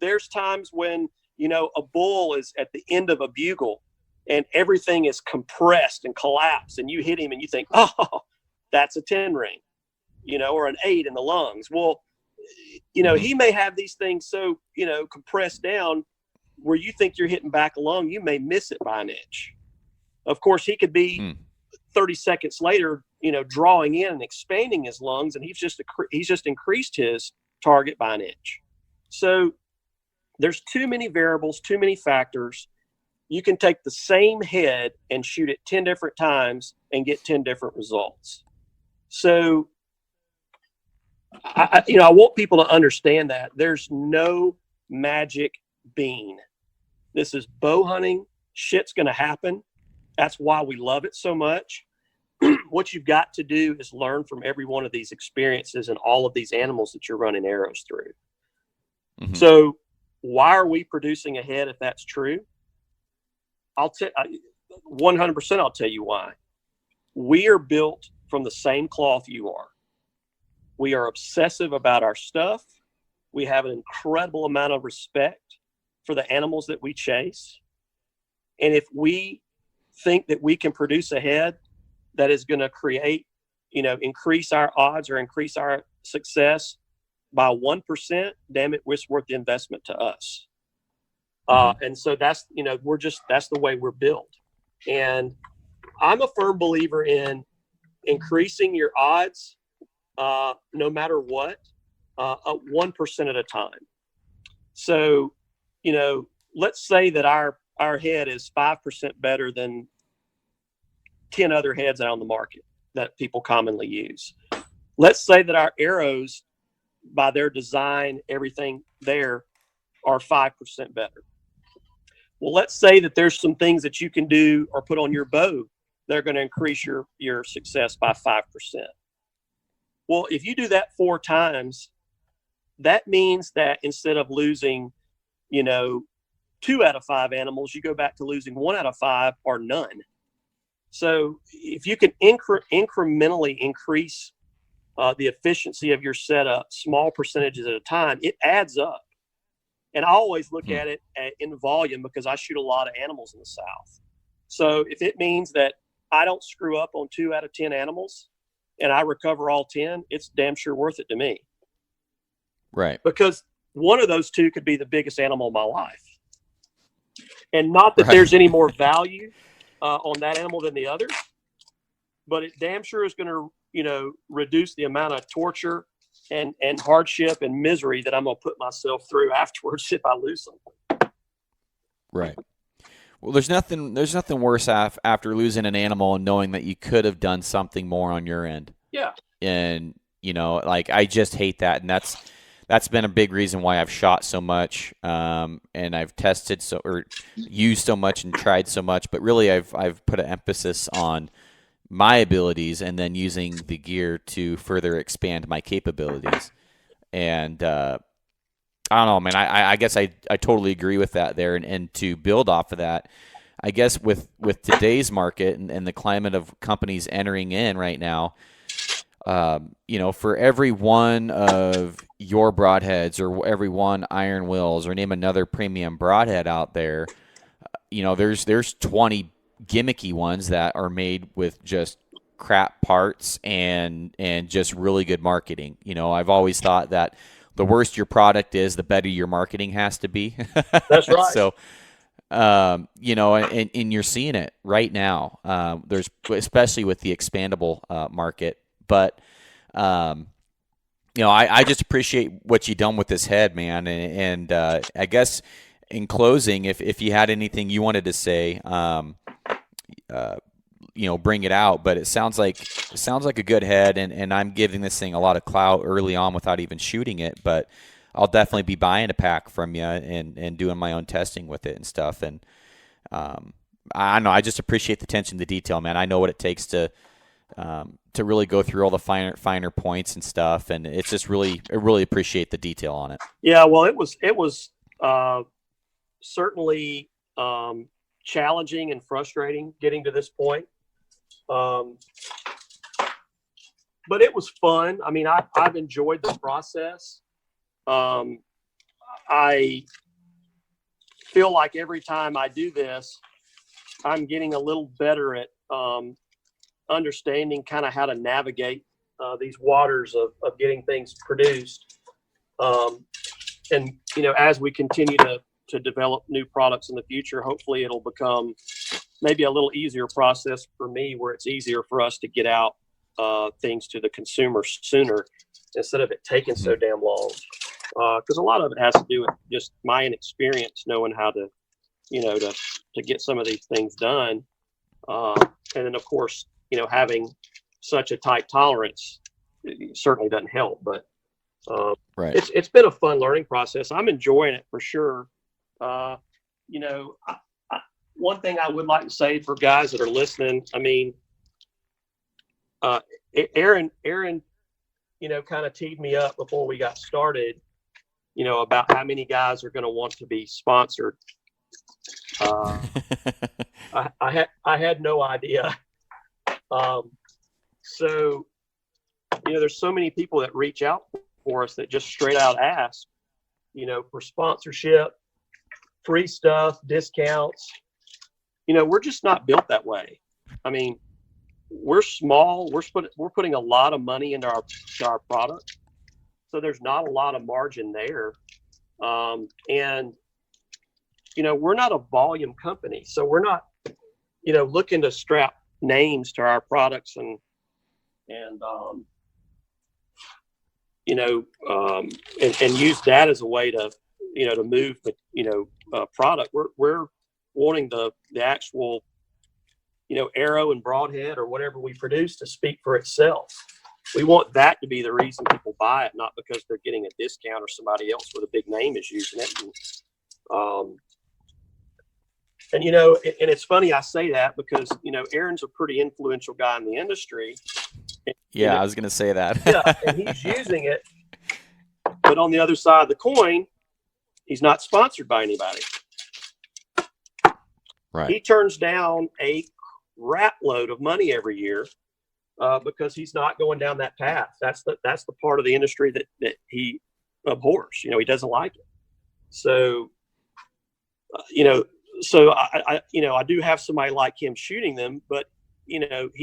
There's times when a bull is at the end of a bugle and everything is compressed and collapsed, and you hit him and you think, oh, that's a 10 ring, or an 8 in the lungs. Well, he may have these things so, compressed down where you think you're hitting back a lung, you may miss it by an inch. Of course, he could be 30 seconds later, drawing in and expanding his lungs, and he's just increased his target by an inch. So there's too many variables, too many factors. You can take the same head and shoot it 10 different times and get 10 different results. So I want people to understand that there's no magic bean. This is bow hunting. Shit's going to happen. That's why we love it so much. What you've got to do is learn from every one of these experiences and all of these animals that you're running arrows through. Mm-hmm. So why are we producing a head if that's true? 100% I'll tell you why. We are built from the same cloth you are. We are obsessive about our stuff. We have an incredible amount of respect for the animals that we chase. And if we think that we can produce a head that is going to create, increase our odds or increase our success by 1%, damn it, it's worth the investment to us. And so that's, that's the way we're built. And I'm a firm believer in increasing your odds, no matter what, 1% at a time. So, let's say that our head is 5% better than 10 other heads out on the market that people commonly use. Let's say that our arrows, by their design, everything there, are 5% better. Well, let's say that there's some things that you can do or put on your bow that are going to increase your success by 5%. Well, if you do that 4 times, that means that instead of losing, 2 out of 5 animals, you go back to losing 1 out of 5 or none. So if you can incrementally increase the efficiency of your setup, small percentages at a time, it adds up. And I always look at it in volume because I shoot a lot of animals in the South. So if it means that I don't screw up on 2 out of 10 animals and I recover all 10, it's damn sure worth it to me. Right. Because one of those 2 could be the biggest animal of my life. And not that there's any more value on that animal than the other, but it damn sure is going to, reduce the amount of torture and hardship and misery that I'm going to put myself through afterwards if I lose something. Right. Well, there's nothing worse after losing an animal and knowing that you could have done something more on your end. Yeah. And, I just hate that. And that's that's been a big reason why I've shot so much, and I've tested or used so much and tried so much. But really, I've put an emphasis on my abilities and then using the gear to further expand my capabilities. And I don't know, man. I guess I totally agree with that there. And to build off of that, I guess with today's market and the climate of companies entering in right now, for every one of your broadheads or every one Iron Wills or name another premium broadhead out there, there's 20 gimmicky ones that are made with just crap parts and just really good marketing. I've always thought that the worse your product is, the better your marketing has to be. That's right. So, and you're seeing it right now. There's, especially with the expandable market, but I just appreciate what you done with this head, man. And I guess in closing, if you had anything you wanted to say, bring it out. But it sounds like a good head, and I'm giving this thing a lot of clout early on without even shooting it. But I'll definitely be buying a pack from you and doing my own testing with it and stuff. And I don't know, I just appreciate the attention to detail, man. I know what it takes to really go through all the finer points and stuff, and it's just I really appreciate the detail on it. Yeah, well, it was certainly challenging and frustrating getting to this point. But it was fun. I mean, I've enjoyed the process. I feel like every time I do this, I'm getting a little better at understanding kind of how to navigate these waters of getting things produced. And, as we continue to develop new products in the future, hopefully it'll become maybe a little easier process for me, where it's easier for us to get out things to the consumer sooner instead of it taking so damn long. Because a lot of it has to do with just my inexperience knowing how to, to get some of these things done. And then, of course, having such a tight tolerance certainly doesn't help. But right. It's been a fun learning process. I'm enjoying it for sure. One thing I would like to say for guys that are listening, I mean, Aaron, kind of teed me up before we got started, about how many guys are going to want to be sponsored. I had no idea. So, there's so many people that reach out for us that just straight out ask, for sponsorship, free stuff, discounts. We're just not built that way. I mean, we're small. We're putting a lot of money into our product, so there's not a lot of margin there. And we're not a volume company, so we're not, looking to strap names to our products and use that as a way to, to move the, product. We're wanting the actual, arrow and broadhead or whatever we produce to speak for itself. We want that to be the reason people buy it, not because they're getting a discount or somebody else with a big name is using it. And it's funny I say that because, Aaron's a pretty influential guy in the industry. And, yeah, I was going to say that. Yeah, and he's using it. But on the other side of the coin, he's not sponsored by anybody. Right. He turns down a rat load of money every year because he's not going down that path. That's the part of the industry that he abhors. He doesn't like it. So, so I do have somebody like him shooting them, but he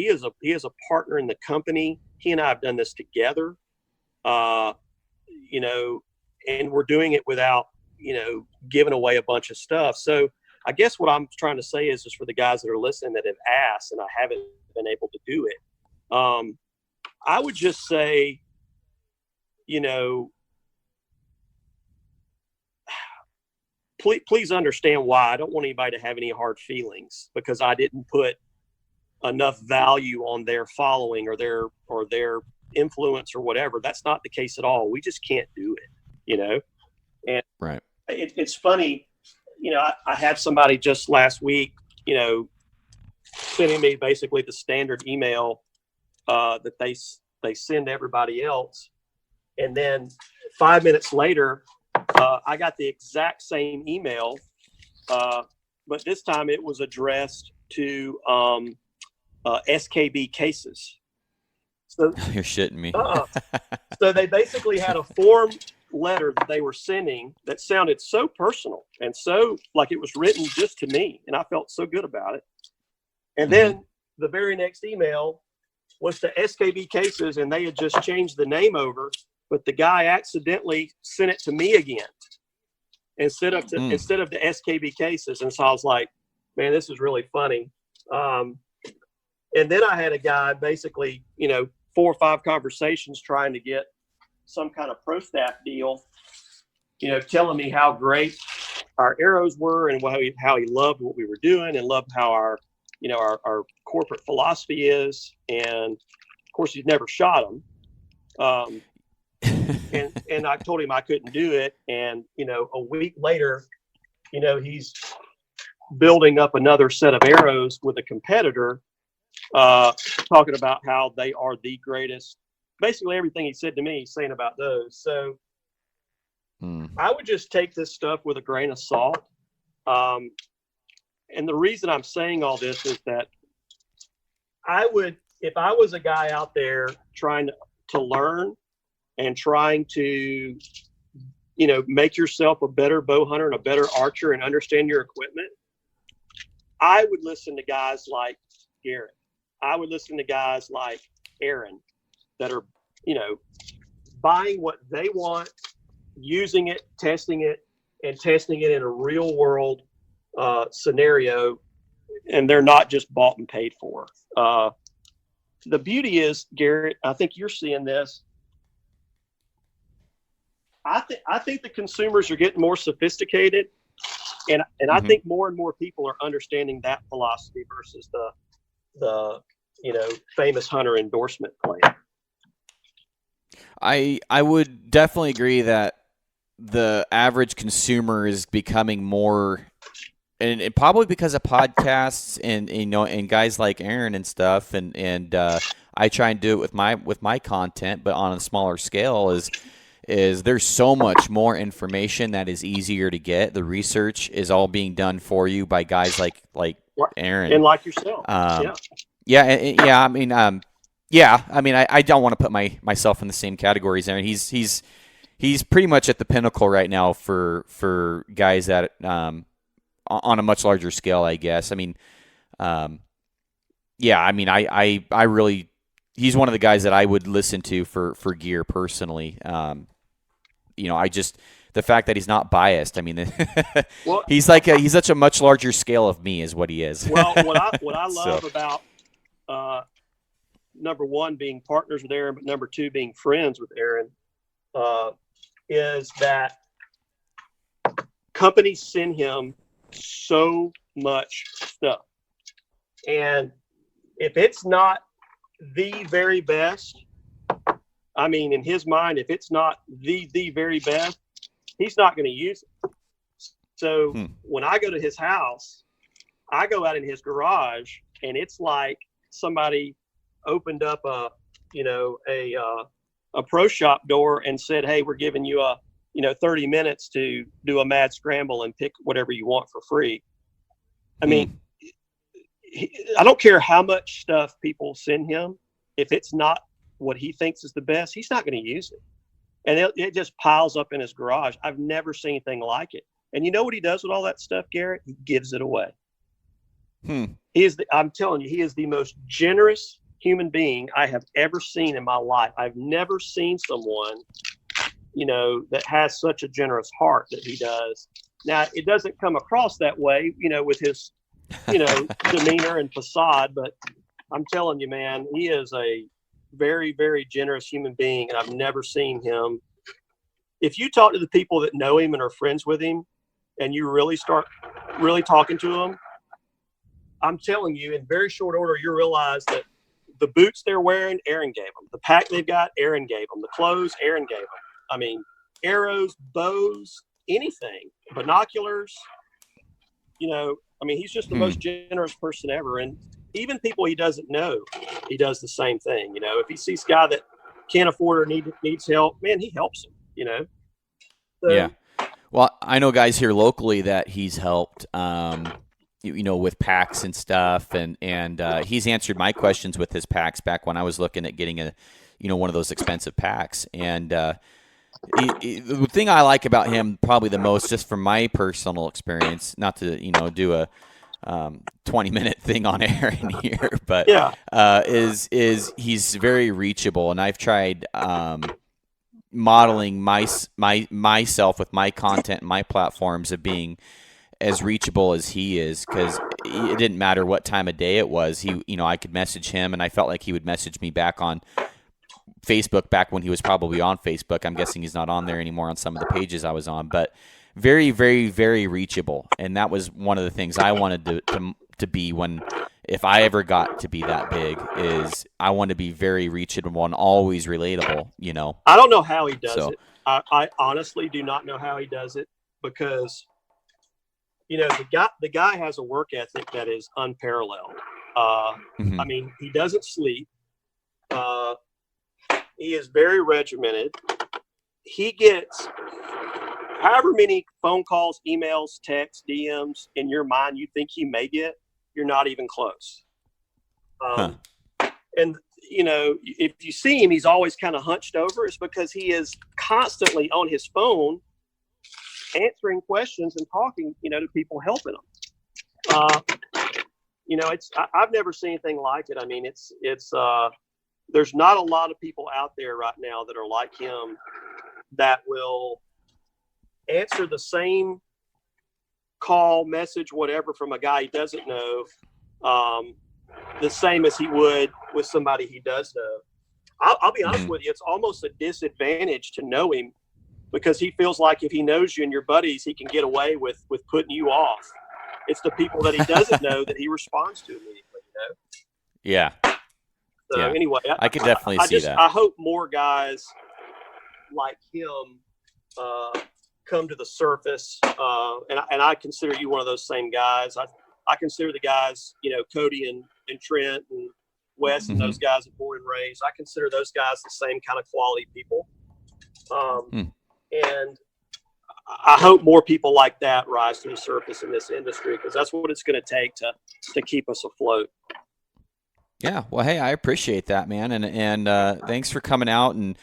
is a partner in the company. He and I have done this together, and we're doing it without, giving away a bunch of stuff. So I guess what I'm trying to say is just for the guys that are listening that have asked and I haven't been able to do it. I would just say, please understand why I don't want anybody to have any hard feelings because I didn't put enough value on their following or their influence or whatever. That's not the case at all. We just can't do it. And Right. it's funny, I had somebody just last week, sending me basically the standard email that they send everybody else. And then 5 minutes later, I got the exact same email, but this time it was addressed to SKB cases. So You're shitting me. So they basically had a form letter that they were sending that sounded so personal and so like it was written just to me, and I felt so good about it. And then the very next email was to SKB cases, and they had just changed the name over, but the guy accidentally sent it to me again instead of the SKB cases. And so I was like, man, this is really funny. And then I had a guy basically, 4 or 5 conversations trying to get some kind of pro staff deal, telling me how great our arrows were and how he loved what we were doing and loved how our corporate philosophy is. And of course, he's never shot them. And I told him I couldn't do it. And, a week later, he's building up another set of arrows with a competitor, talking about how they are the greatest. Basically everything he said to me, he's saying about those. So I would just take this stuff with a grain of salt. And the reason I'm saying all this is that if I was a guy out there trying to learn and trying to, make yourself a better bow hunter and a better archer and understand your equipment, I would listen to guys like Garrett. I would listen to guys like Aaron that are, buying what they want, using it, testing it, and testing it in a real world scenario. And they're not just bought and paid for. The beauty is, Garrett, I think you're seeing this. I think the consumers are getting more sophisticated, and I think more and more people are understanding that philosophy versus the famous hunter endorsement plan. I would definitely agree that the average consumer is becoming more, and probably because of podcasts and guys like Aaron and stuff, and I try and do it with my content, but on a smaller scale is there's so much more information that is easier to get. The research is all being done for you by guys like Aaron and like yourself. I don't want to put myself in the same category as Aaron. He's pretty much at the pinnacle right now for guys that on a much larger scale, I guess. I really, he's one of the guys that I would listen to for gear personally. The fact that he's not biased. Well, he's such a much larger scale of me is what he is. Well, what I love about number one, being partners with Aaron, but number two, being friends with Aaron, is that companies send him so much stuff. And if it's not the very best, in his mind, if it's not the very best, he's not going to use it. So when I go to his house, I go out in his garage, and it's like somebody opened up a pro shop door and said, "Hey, we're giving you 30 minutes to do a mad scramble and pick whatever you want for free." I don't care how much stuff people send him. If it's not what he thinks is the best, he's not going to use it. And it just piles up in his garage. I've never seen anything like it. And you know what he does with all that stuff, Garrett? He gives it away. I'm telling you, he is the most generous human being I have ever seen in my life. I've never seen someone, that has such a generous heart that he does. Now, it doesn't come across that way, with his, demeanor and facade, but I'm telling you, man, he is a very, very generous human being, and I've never seen him. If you talk to the people that know him and are friends with him, and you really start talking to him, I'm telling you, in very short order, you realize that the boots they're wearing, Aaron gave them. The pack they've got, Aaron gave them. The clothes, Aaron gave them. arrows, bows, anything, binoculars. I mean, he's just the most generous person ever. And even people he doesn't know, he does the same thing. If he sees a guy that can't afford or needs help, man, he helps him, So, yeah. Well, I know guys here locally that he's helped, with packs and stuff, and he's answered my questions with his packs back when I was looking at getting one of those expensive packs. And the thing I like about him probably the most, just from my personal experience, not to do a 20-minute thing on air in here, but yeah, is he's very reachable, and I've tried modeling myself with my content and my platforms of being as reachable as he is, because it didn't matter what time of day it was. I could message him, and I felt like he would message me back on Facebook back when he was probably on Facebook. I'm guessing he's not on there anymore on some of the pages I was on, but very, very, very reachable. And that was one of the things I wanted to be if I ever got to be that big, is I want to be very reachable and always relatable, I don't know how he does it. I honestly do not know how he does it, because the guy has a work ethic that is unparalleled. I mean, he doesn't sleep. He is very regimented. He gets however many phone calls, emails, texts, DMs in your mind you think he may get. You're not even close. And if you see him, he's always kind of hunched over. It's because he is constantly on his phone, answering questions and talking, to people, helping them. I've never seen anything like it. I mean, it's there's not a lot of people out there right now that are like him, that will answer the same call, message, whatever, from a guy he doesn't know, the same as he would with somebody he does know. I'll be honest with you, it's almost a disadvantage to know him, because he feels like if he knows you and your buddies, he can get away with putting you off. It's the people that he doesn't know that he responds to immediately, Yeah. So anyway, I could definitely see that. I hope more guys like him come to the surface. And I consider you one of those same guys. I consider the guys, Cody and Trent and Wes and those guys at Born and Raised, I consider those guys the same kind of quality people. And I hope more people like that rise to the surface in this industry, because that's what it's going to take to keep us afloat. Yeah. Well, hey, I appreciate that, man. And thanks for coming out, and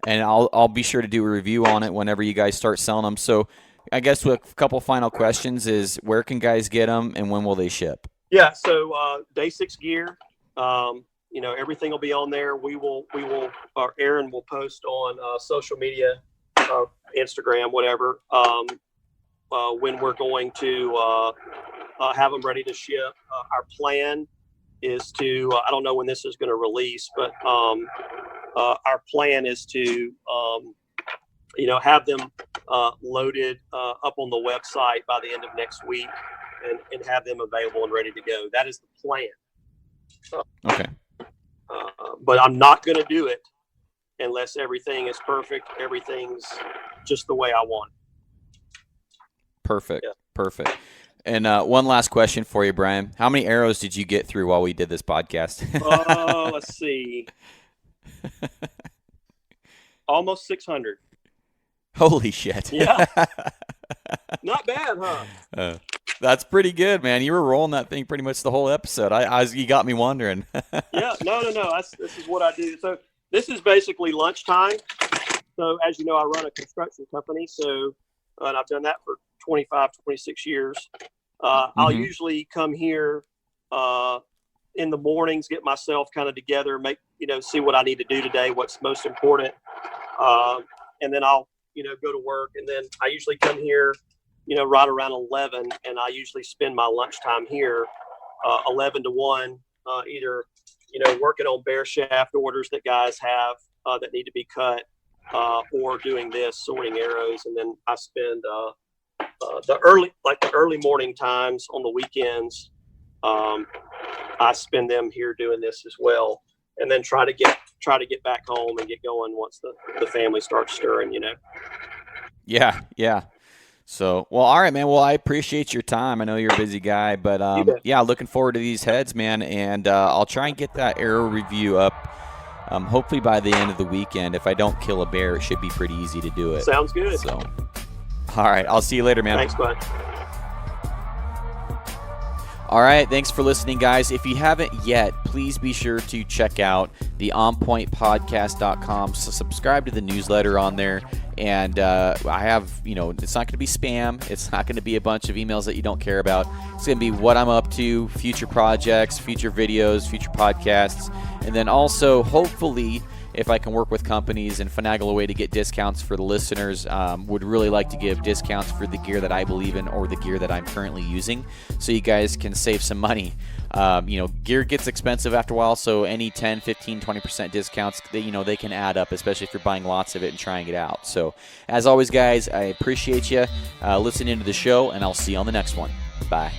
I'll be sure to do a review on it whenever you guys start selling them. So I guess with a couple final questions is, where can guys get them and when will they ship? Yeah. So Day 6 Gear, everything will be on there. Or Aaron will post on social media, Instagram, whatever, when we're going to have them ready to ship. Our plan is to, I don't know when this is going to release, but our plan is to, have them loaded up on the website by the end of next week, and have them available and ready to go. That is the plan. Okay. But I'm not going to do it unless everything is perfect. Everything's just the way I want it. Perfect. Yeah. Perfect. And one last question for you, Brian. How many arrows did you get through while we did this podcast? Let's see. Almost 600. Holy shit. Yeah. Not bad, huh? That's pretty good, man. You were rolling that thing pretty much the whole episode. You got me wondering. Yeah. No. This is what I do. So this is basically lunchtime. So as you know, I run a construction company. So, and I've done that for 25, 26 years. I'll usually come here in the mornings, get myself kind of together, see what I need to do today, what's most important. And then I'll, go to work. And then I usually come here, right around 11. And I usually spend my lunchtime here, 11 to 1, either, working on bare shaft orders that guys have that need to be cut, or doing this, sorting arrows. And then I spend the early morning times on the weekends. I spend them here doing this as well, and then try to get back home and get going once the family starts stirring. Yeah, yeah. So, well, all right, man. Well, I appreciate your time. I know you're a busy guy, but You bet. yeah, looking forward to these heads, man. And I'll try and get that arrow review up. Hopefully by the end of the weekend. If I don't kill a bear, it should be pretty easy to do it. Sounds good. So, all right. I'll see you later, man. Thanks, bud. All right, thanks for listening, guys. If you haven't yet, please be sure to check out the onpointpodcast.com. So subscribe to the newsletter on there. And I have, it's not going to be spam. It's not going to be a bunch of emails that you don't care about. It's going to be what I'm up to, future projects, future videos, future podcasts. And then also, hopefully, if I can work with companies and finagle a way to get discounts for the listeners, would really like to give discounts for the gear that I believe in or the gear that I'm currently using, so you guys can save some money. Gear gets expensive after a while, so any 10, 15, 20% discounts, they can add up, especially if you're buying lots of it and trying it out. So as always, guys, I appreciate you listening to the show, and I'll see you on the next one. Bye.